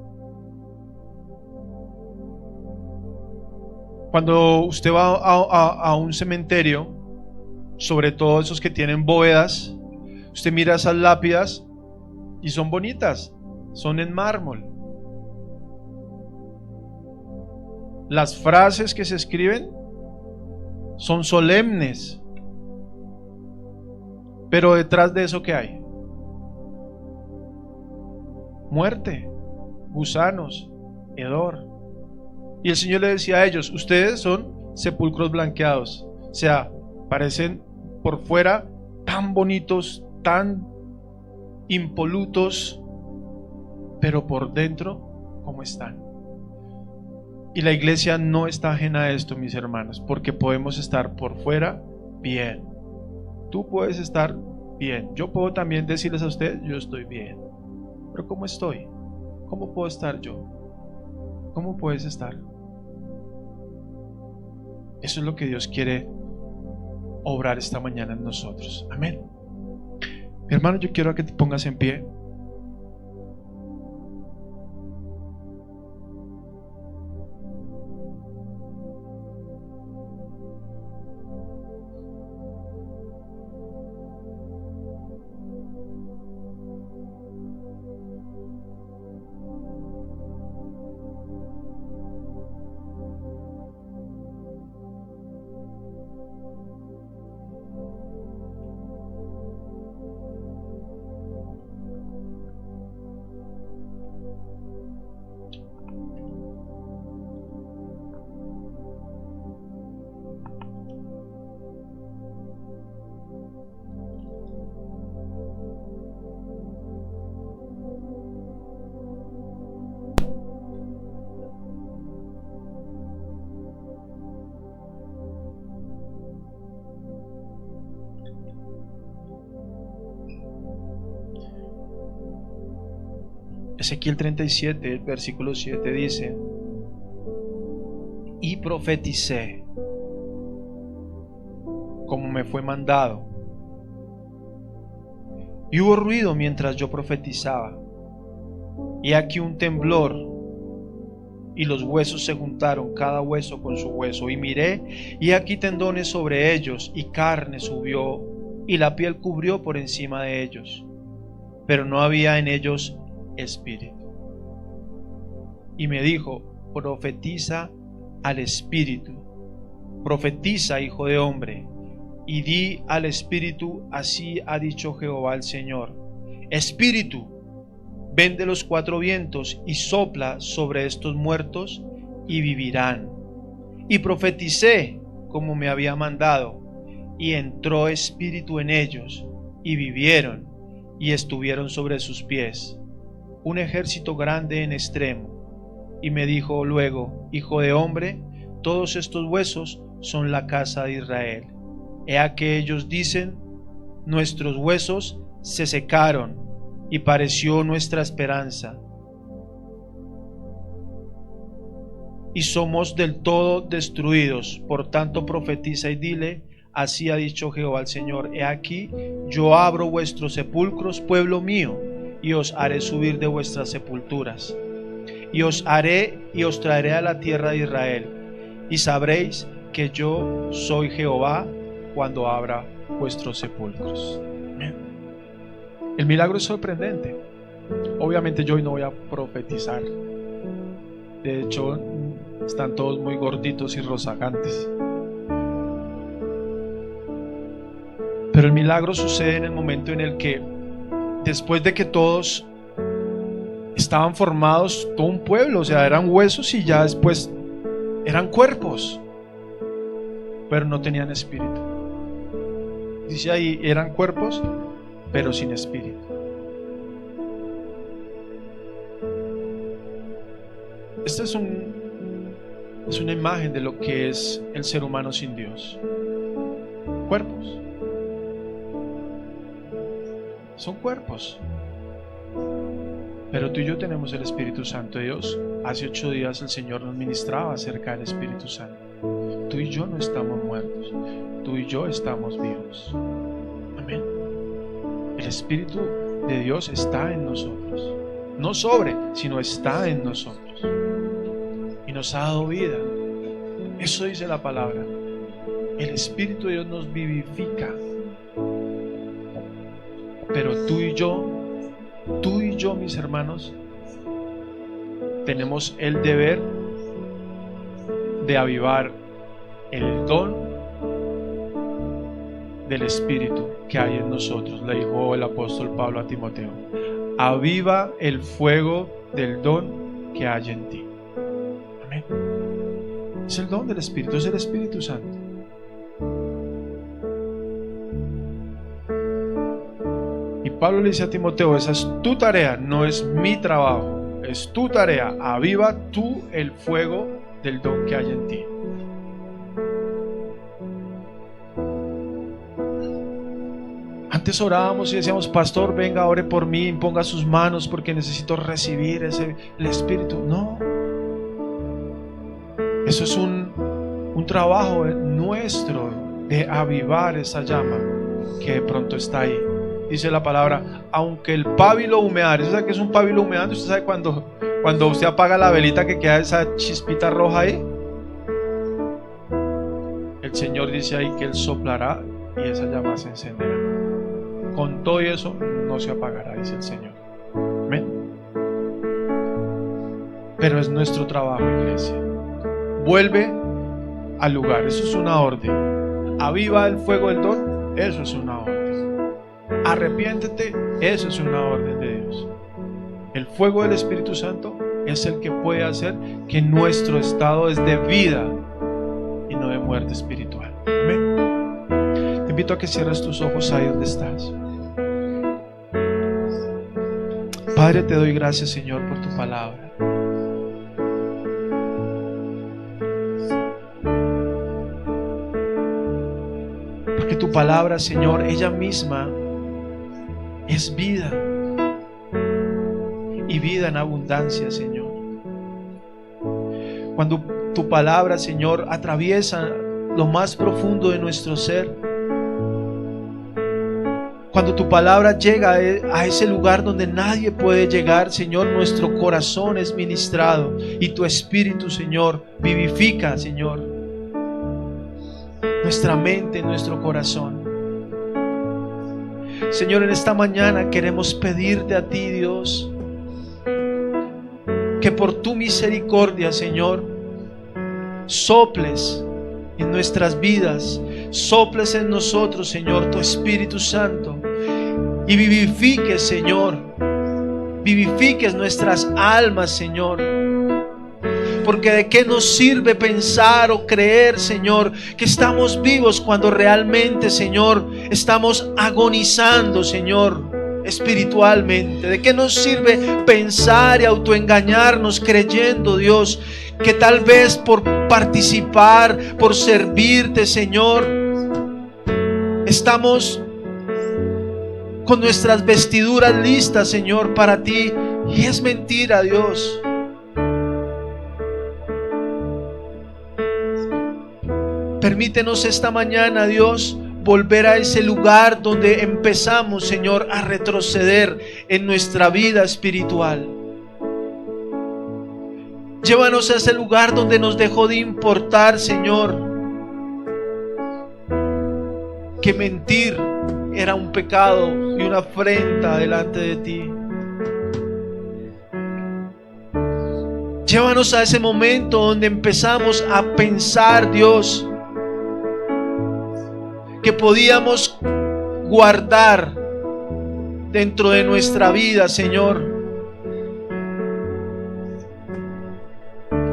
Cuando usted va a un cementerio, sobre todo esos que tienen bóvedas, usted mira esas lápidas y son bonitas, son en mármol. Las frases que se escriben son solemnes, pero detrás de eso, ¿qué hay? Muerte, gusanos, hedor. Y el Señor le decía a ellos, ustedes son sepulcros blanqueados, o sea, parecen por fuera tan bonitos, tan impolutos, pero por dentro, ¿cómo están? Y la iglesia no está ajena a esto, mis hermanos, porque podemos estar por fuera bien. Tú puedes estar bien. Yo puedo también decirles a ustedes, yo estoy bien. Pero ¿cómo estoy? ¿Cómo puedo estar yo? ¿Cómo puedes estar? Eso es lo que Dios quiere obrar esta mañana en nosotros. Amén. Mi hermano, yo quiero que te pongas en pie. Ezequiel 37, versículo 7 dice: y profeticé como me fue mandado, y hubo ruido mientras yo profetizaba, y aquí un temblor, y los huesos se juntaron, cada hueso con su hueso, y miré, y aquí tendones sobre ellos, y carne subió, y la piel cubrió por encima de ellos, pero no había en ellos espíritu. Y me dijo: profetiza al espíritu, profetiza, hijo de hombre, y di al espíritu, así ha dicho Jehová el Señor: espíritu, ven de los cuatro vientos y sopla sobre estos muertos y vivirán. Y profeticé como me había mandado, y entró espíritu en ellos, y vivieron, y estuvieron sobre sus pies un ejército grande en extremo. Y me dijo luego: hijo de hombre, todos estos huesos son la casa de Israel. He aquí ellos dicen: nuestros huesos se secaron, y pareció nuestra esperanza, y somos del todo destruidos. Por tanto profetiza y dile: así ha dicho Jehová el Señor: he aquí yo abro vuestros sepulcros, pueblo mío, y os haré subir de vuestras sepulturas, y os traeré a la tierra de Israel, y sabréis que yo soy Jehová cuando abra vuestros sepulcros. El milagro es sorprendente. Obviamente yo hoy no voy a profetizar. De hecho, están todos muy gorditos y rozagantes. Pero el milagro sucede en el momento en el que, después de que todos estaban formados, todo un pueblo, o sea, eran huesos y ya después eran cuerpos, pero no tenían espíritu. Dice ahí, eran cuerpos, pero sin espíritu. Esta es una imagen de lo que es el ser humano sin Dios. Cuerpos. Son cuerpos. Pero tú y yo tenemos el Espíritu Santo de Dios. Hace 8 días el Señor nos ministraba acerca del Espíritu Santo. Tú y yo no estamos muertos. Tú y yo estamos vivos. Amén. El Espíritu de Dios está en nosotros. No sobre, sino está en nosotros. Y nos ha dado vida. Eso dice la palabra. El Espíritu de Dios nos vivifica. Pero tú y yo, mis hermanos, tenemos el deber de avivar el don del Espíritu que hay en nosotros. Le dijo el apóstol Pablo a Timoteo: aviva el fuego del don que hay en ti. Amén. Es el don del Espíritu, es el Espíritu Santo. Y Pablo le dice a Timoteo: esa es tu tarea, no es mi trabajo, es tu tarea. Aviva tú el fuego del don que hay en ti. Antes orábamos y decíamos: pastor, venga, ore por mí, ponga sus manos porque necesito recibir el Espíritu. No, eso es un trabajo nuestro de avivar esa llama que de pronto está ahí. Dice la palabra: aunque el pábilo humeare. ¿Usted sabe qué es un pábilo humeante? ¿Usted sabe cuando usted apaga la velita que queda esa chispita roja ahí? El Señor dice ahí que Él soplará y esa llama se encenderá. Con todo y eso no se apagará, dice el Señor. Amén. Pero es nuestro trabajo, iglesia. Vuelve al lugar. Eso es una orden. Aviva el fuego del don. Eso es una orden. Arrepiéntete, eso es una orden de Dios. El fuego del Espíritu Santo es el que puede hacer que nuestro estado es de vida y no de muerte espiritual. Amén. Te invito a que cierres tus ojos ahí donde estás. Padre, te doy gracias, Señor, por tu palabra. Porque tu palabra, Señor, ella misma es vida, y vida en abundancia, Señor. Cuando tu palabra, Señor, atraviesa lo más profundo de nuestro ser, cuando tu palabra llega a ese lugar donde nadie puede llegar, Señor, nuestro corazón es ministrado y tu Espíritu, Señor, vivifica, Señor, nuestra mente, nuestro corazón. Señor, en esta mañana queremos pedirte a ti, Dios, que por tu misericordia, Señor, soples en nuestras vidas, soples en nosotros, Señor, tu Espíritu Santo, y vivifiques, Señor, vivifiques nuestras almas, Señor. Porque de qué nos sirve pensar o creer, Señor, que estamos vivos cuando realmente, Señor, estamos agonizando, Señor, espiritualmente. ¿De qué nos sirve pensar y autoengañarnos creyendo, Dios, que tal vez por participar, por servirte, Señor, estamos con nuestras vestiduras listas, Señor, para ti? Y es mentira, Dios. Permítenos esta mañana, Dios, volver a ese lugar donde empezamos, Señor, a retroceder en nuestra vida espiritual. Llévanos a ese lugar donde nos dejó de importar, Señor, que mentir era un pecado y una afrenta delante de ti. Llévanos a ese momento donde empezamos a pensar, Dios, que podíamos guardar dentro de nuestra vida, Señor,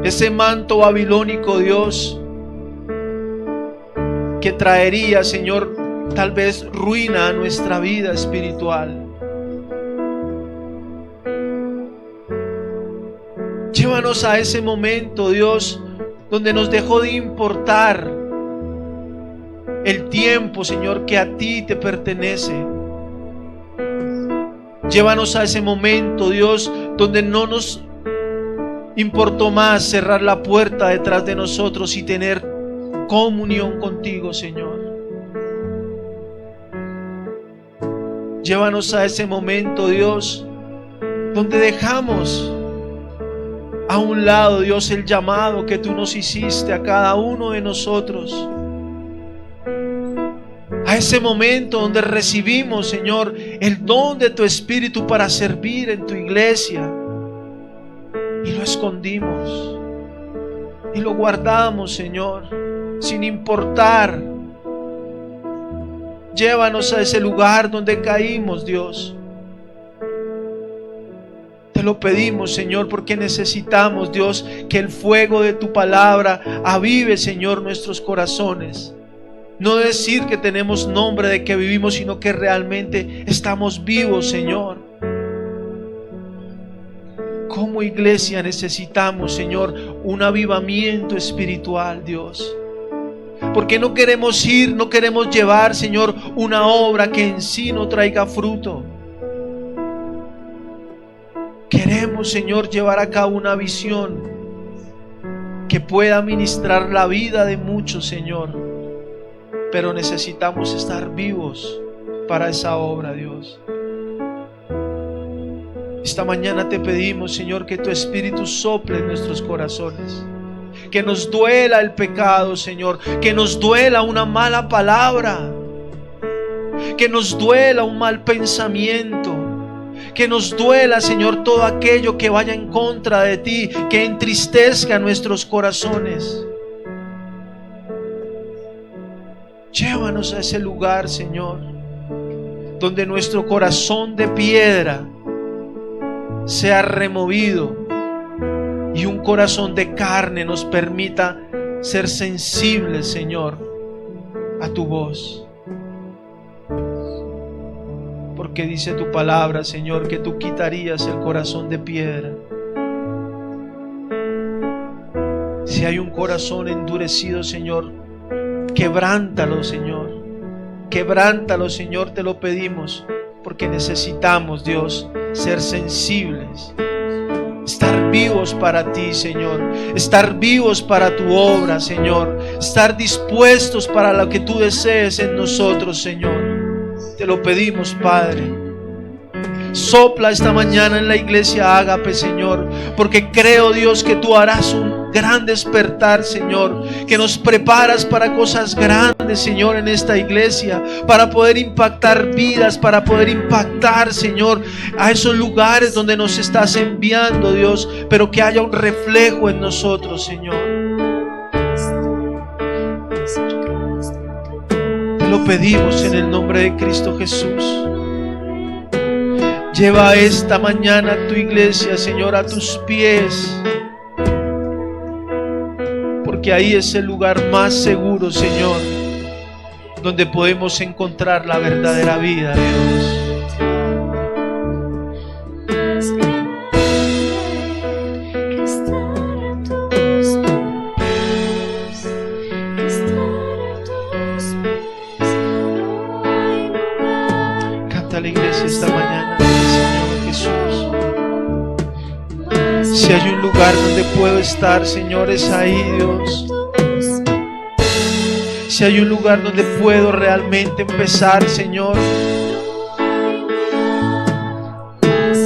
ese manto babilónico, Dios, que traería, Señor, tal vez ruina a nuestra vida espiritual. Llévanos a ese momento, Dios, donde nos dejó de importar el tiempo, Señor, que a ti te pertenece. Llévanos a ese momento, Dios, donde no nos importó más cerrar la puerta detrás de nosotros y tener comunión contigo, Señor. Llévanos a ese momento, Dios, donde dejamos a un lado, Dios, el llamado que tú nos hiciste a cada uno de nosotros. A ese momento donde recibimos, Señor, el don de tu Espíritu para servir en tu iglesia. Y lo escondimos. Y lo guardamos, Señor, sin importar. Llévanos a ese lugar donde caímos, Dios. Te lo pedimos, Señor, porque necesitamos, Dios, que el fuego de tu palabra avive, Señor, nuestros corazones. No decir que tenemos nombre de que vivimos, sino que realmente estamos vivos, Señor. Como iglesia necesitamos, Señor, un avivamiento espiritual, Dios. Porque no queremos ir, no queremos llevar, Señor, una obra que en sí no traiga fruto. Queremos, Señor, llevar a cabo una visión que pueda ministrar la vida de muchos, Señor. Pero necesitamos estar vivos para esa obra, Dios. Esta mañana te pedimos, Señor, que tu Espíritu sople en nuestros corazones. Que nos duela el pecado, Señor. Que nos duela una mala palabra. Que nos duela un mal pensamiento. Que nos duela, Señor, todo aquello que vaya en contra de ti, que entristezca nuestros corazones. Llévanos a ese lugar, Señor, donde nuestro corazón de piedra sea removido y un corazón de carne nos permita ser sensibles, Señor, a tu voz. Porque dice tu palabra, Señor, que tú quitarías el corazón de piedra. Si hay un corazón endurecido, Señor, quebrántalo, Señor. Quebrántalo, Señor, te lo pedimos, porque necesitamos, Dios, ser sensibles. Estar vivos para ti, Señor. Estar vivos para tu obra, Señor. Estar dispuestos para lo que tú desees en nosotros, Señor. Te lo pedimos, Padre. Sopla esta mañana en la iglesia Ágape, Señor, porque creo, Dios, que tú harás un gran despertar, Señor, que nos preparas para cosas grandes, Señor, en esta iglesia, para poder impactar vidas, para poder impactar, Señor, a esos lugares donde nos estás enviando, Dios, pero que haya un reflejo en nosotros, Señor. Te lo pedimos en el nombre de Cristo Jesús. Lleva esta mañana tu iglesia, Señor, a tus pies, porque ahí es el lugar más seguro, Señor, donde podemos encontrar la verdadera vida, Dios. Canta la iglesia esta mañana, Señor Jesús. Si hay un lugar donde puedo estar, Señor, es ahí, Dios. Si hay un lugar donde puedo realmente empezar, Señor,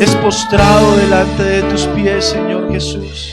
es postrado delante de tus pies, Señor Jesús.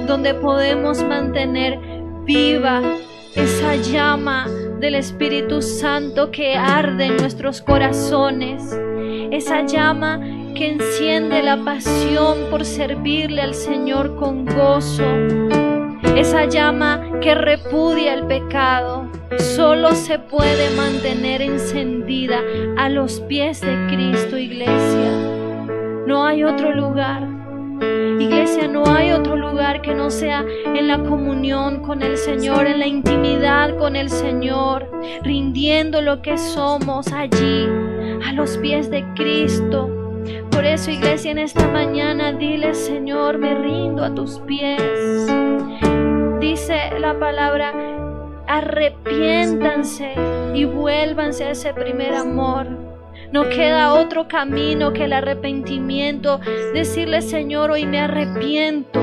donde podemos mantener viva esa llama del Espíritu Santo que arde en nuestros corazones, esa llama que enciende la pasión por servirle al Señor con gozo, esa llama que repudia el pecado. Solo se puede mantener encendida a los pies de Cristo, iglesia. No hay otro lugar. Iglesia, no hay otro lugar que no sea en la comunión con el Señor, en la intimidad con el Señor, rindiendo lo que somos allí, a los pies de Cristo. Por eso, iglesia, en esta mañana dile: Señor, me rindo a tus pies. Dice la palabra: arrepiéntanse y vuélvanse a ese primer amor. No queda otro camino que el arrepentimiento. Decirle: Señor, hoy me arrepiento.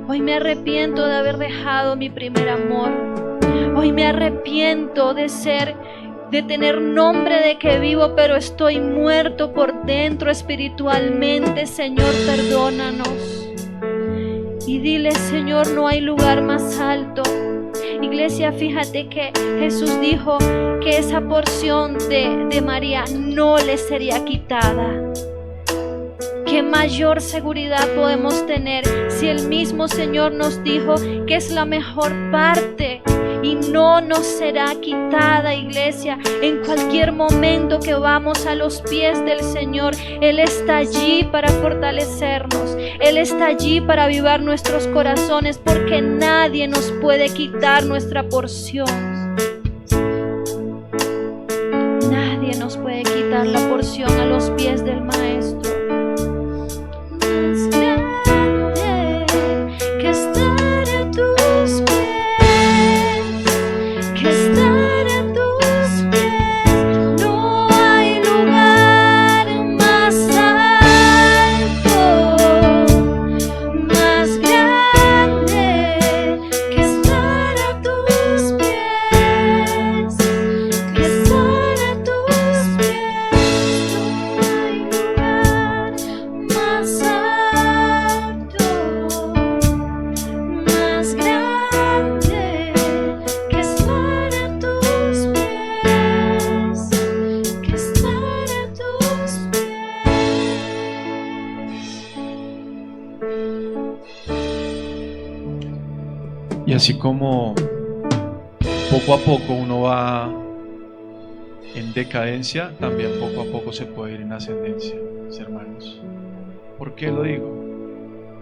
Hoy me arrepiento de haber dejado mi primer amor. Hoy me arrepiento de tener nombre de que vivo, pero estoy muerto por dentro espiritualmente. Señor, perdónanos. Y dile: Señor, no hay lugar más alto. Iglesia, fíjate que Jesús dijo que esa porción de María no le sería quitada. ¿Qué mayor seguridad podemos tener si el mismo Señor nos dijo que es la mejor parte y no nos será quitada, iglesia? En cualquier momento que vamos a los pies del Señor, Él está allí para fortalecernos. Él está allí para avivar nuestros corazones, porque nadie nos puede quitar nuestra porción. Nadie nos puede quitar la porción a los pies del Maestro. Y así como poco a poco uno va en decadencia, también poco a poco se puede ir en ascendencia, mis hermanos. ¿Por qué lo digo?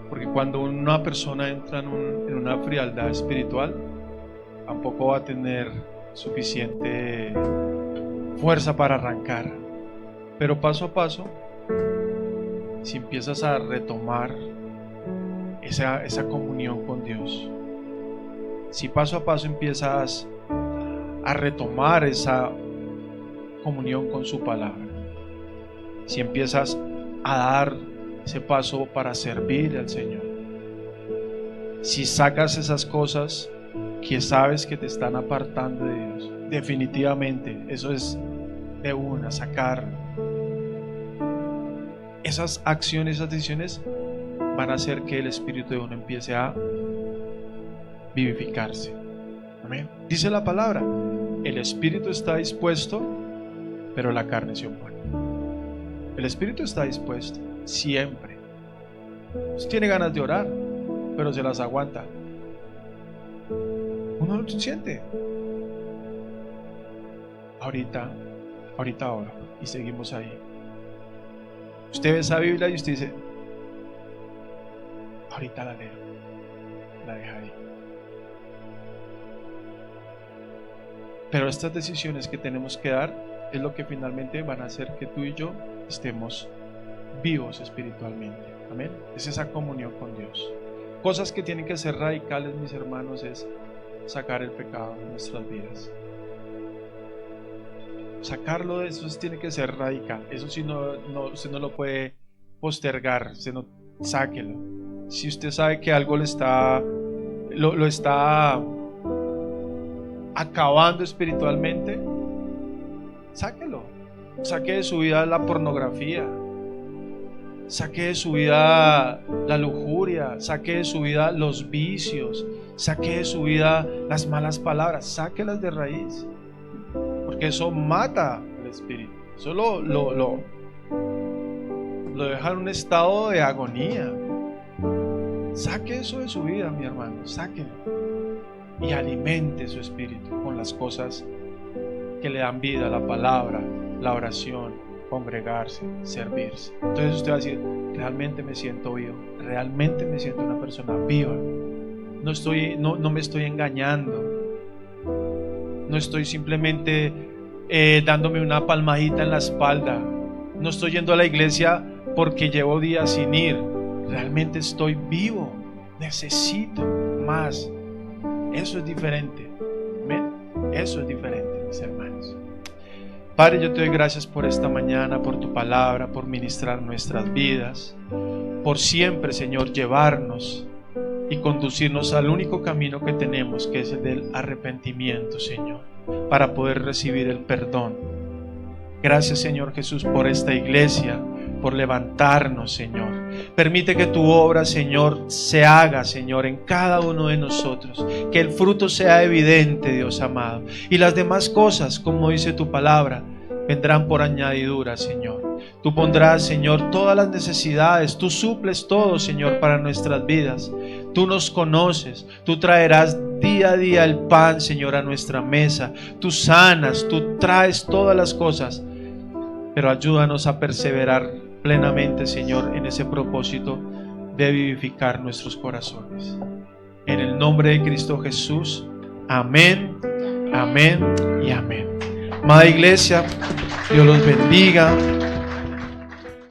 Porque cuando una persona entra en una frialdad espiritual, tampoco va a tener suficiente fuerza para arrancar. Pero paso a paso, si empiezas a retomar esa comunión con Dios, si paso a paso empiezas a retomar esa comunión con su palabra, si empiezas a dar ese paso para servir al Señor, si sacas esas cosas que sabes que te están apartando de Dios, definitivamente eso es de una, sacar esas acciones, esas decisiones van a hacer que el espíritu de uno empiece a vivificarse. Amén. Dice la palabra: el espíritu está dispuesto, pero la carne se opone. El espíritu está dispuesto siempre. Usted tiene ganas de orar, pero se las aguanta. Uno lo siente. Ahorita ora y seguimos ahí. Usted ve esa Biblia y usted dice: ahorita la leo, la deja ahí. Pero estas decisiones que tenemos que dar es lo que finalmente van a hacer que tú y yo estemos vivos espiritualmente. Amén. Es esa comunión con Dios. Cosas que tienen que ser radicales, mis hermanos, es sacar el pecado de nuestras vidas. Sacarlo de eso tiene que ser radical. Eso sí, usted no lo puede postergar. Usted no, sáquelo. Si usted sabe que algo lo está acabando espiritualmente, sáquelo. Saque de su vida la pornografía, Saque de su vida la lujuria, saque de su vida los vicios, saque de su vida las malas palabras, sáquelas de raíz, porque eso mata al espíritu, eso lo deja en un estado de agonía. Saque eso de su vida, mi hermano, sáquelo y alimente su espíritu con las cosas que le dan vida, la palabra, la oración, congregarse, servirse. Entonces usted va a decir, realmente me siento vivo, realmente me siento una persona viva. No me estoy engañando, no estoy simplemente dándome una palmadita en la espalda, no estoy yendo a la iglesia porque llevo días sin ir. Realmente estoy vivo, necesito más. Eso es diferente. ¿Ven? Eso es diferente, mis hermanos. Padre, yo te doy gracias por esta mañana, por tu palabra, por ministrar nuestras vidas, por siempre, Señor, llevarnos y conducirnos al único camino que tenemos, que es el del arrepentimiento, Señor, para poder recibir el perdón. Gracias, Señor Jesús, por esta iglesia, por levantarnos, Señor. Permite que tu obra, Señor, se haga, Señor, en cada uno de nosotros. Que el fruto sea evidente, Dios amado. Y las demás cosas, como dice tu palabra, vendrán por añadidura, Señor. Tú pondrás, Señor, todas las necesidades. Tú suples todo, Señor, para nuestras vidas. Tú nos conoces. Tú traerás día a día el pan, Señor, a nuestra mesa. Tú sanas, tú traes todas las cosas. Pero ayúdanos a perseverar plenamente, Señor, en ese propósito de vivificar nuestros corazones. En el nombre de Cristo Jesús. Amén, amén y amén. Amada iglesia, Dios los bendiga.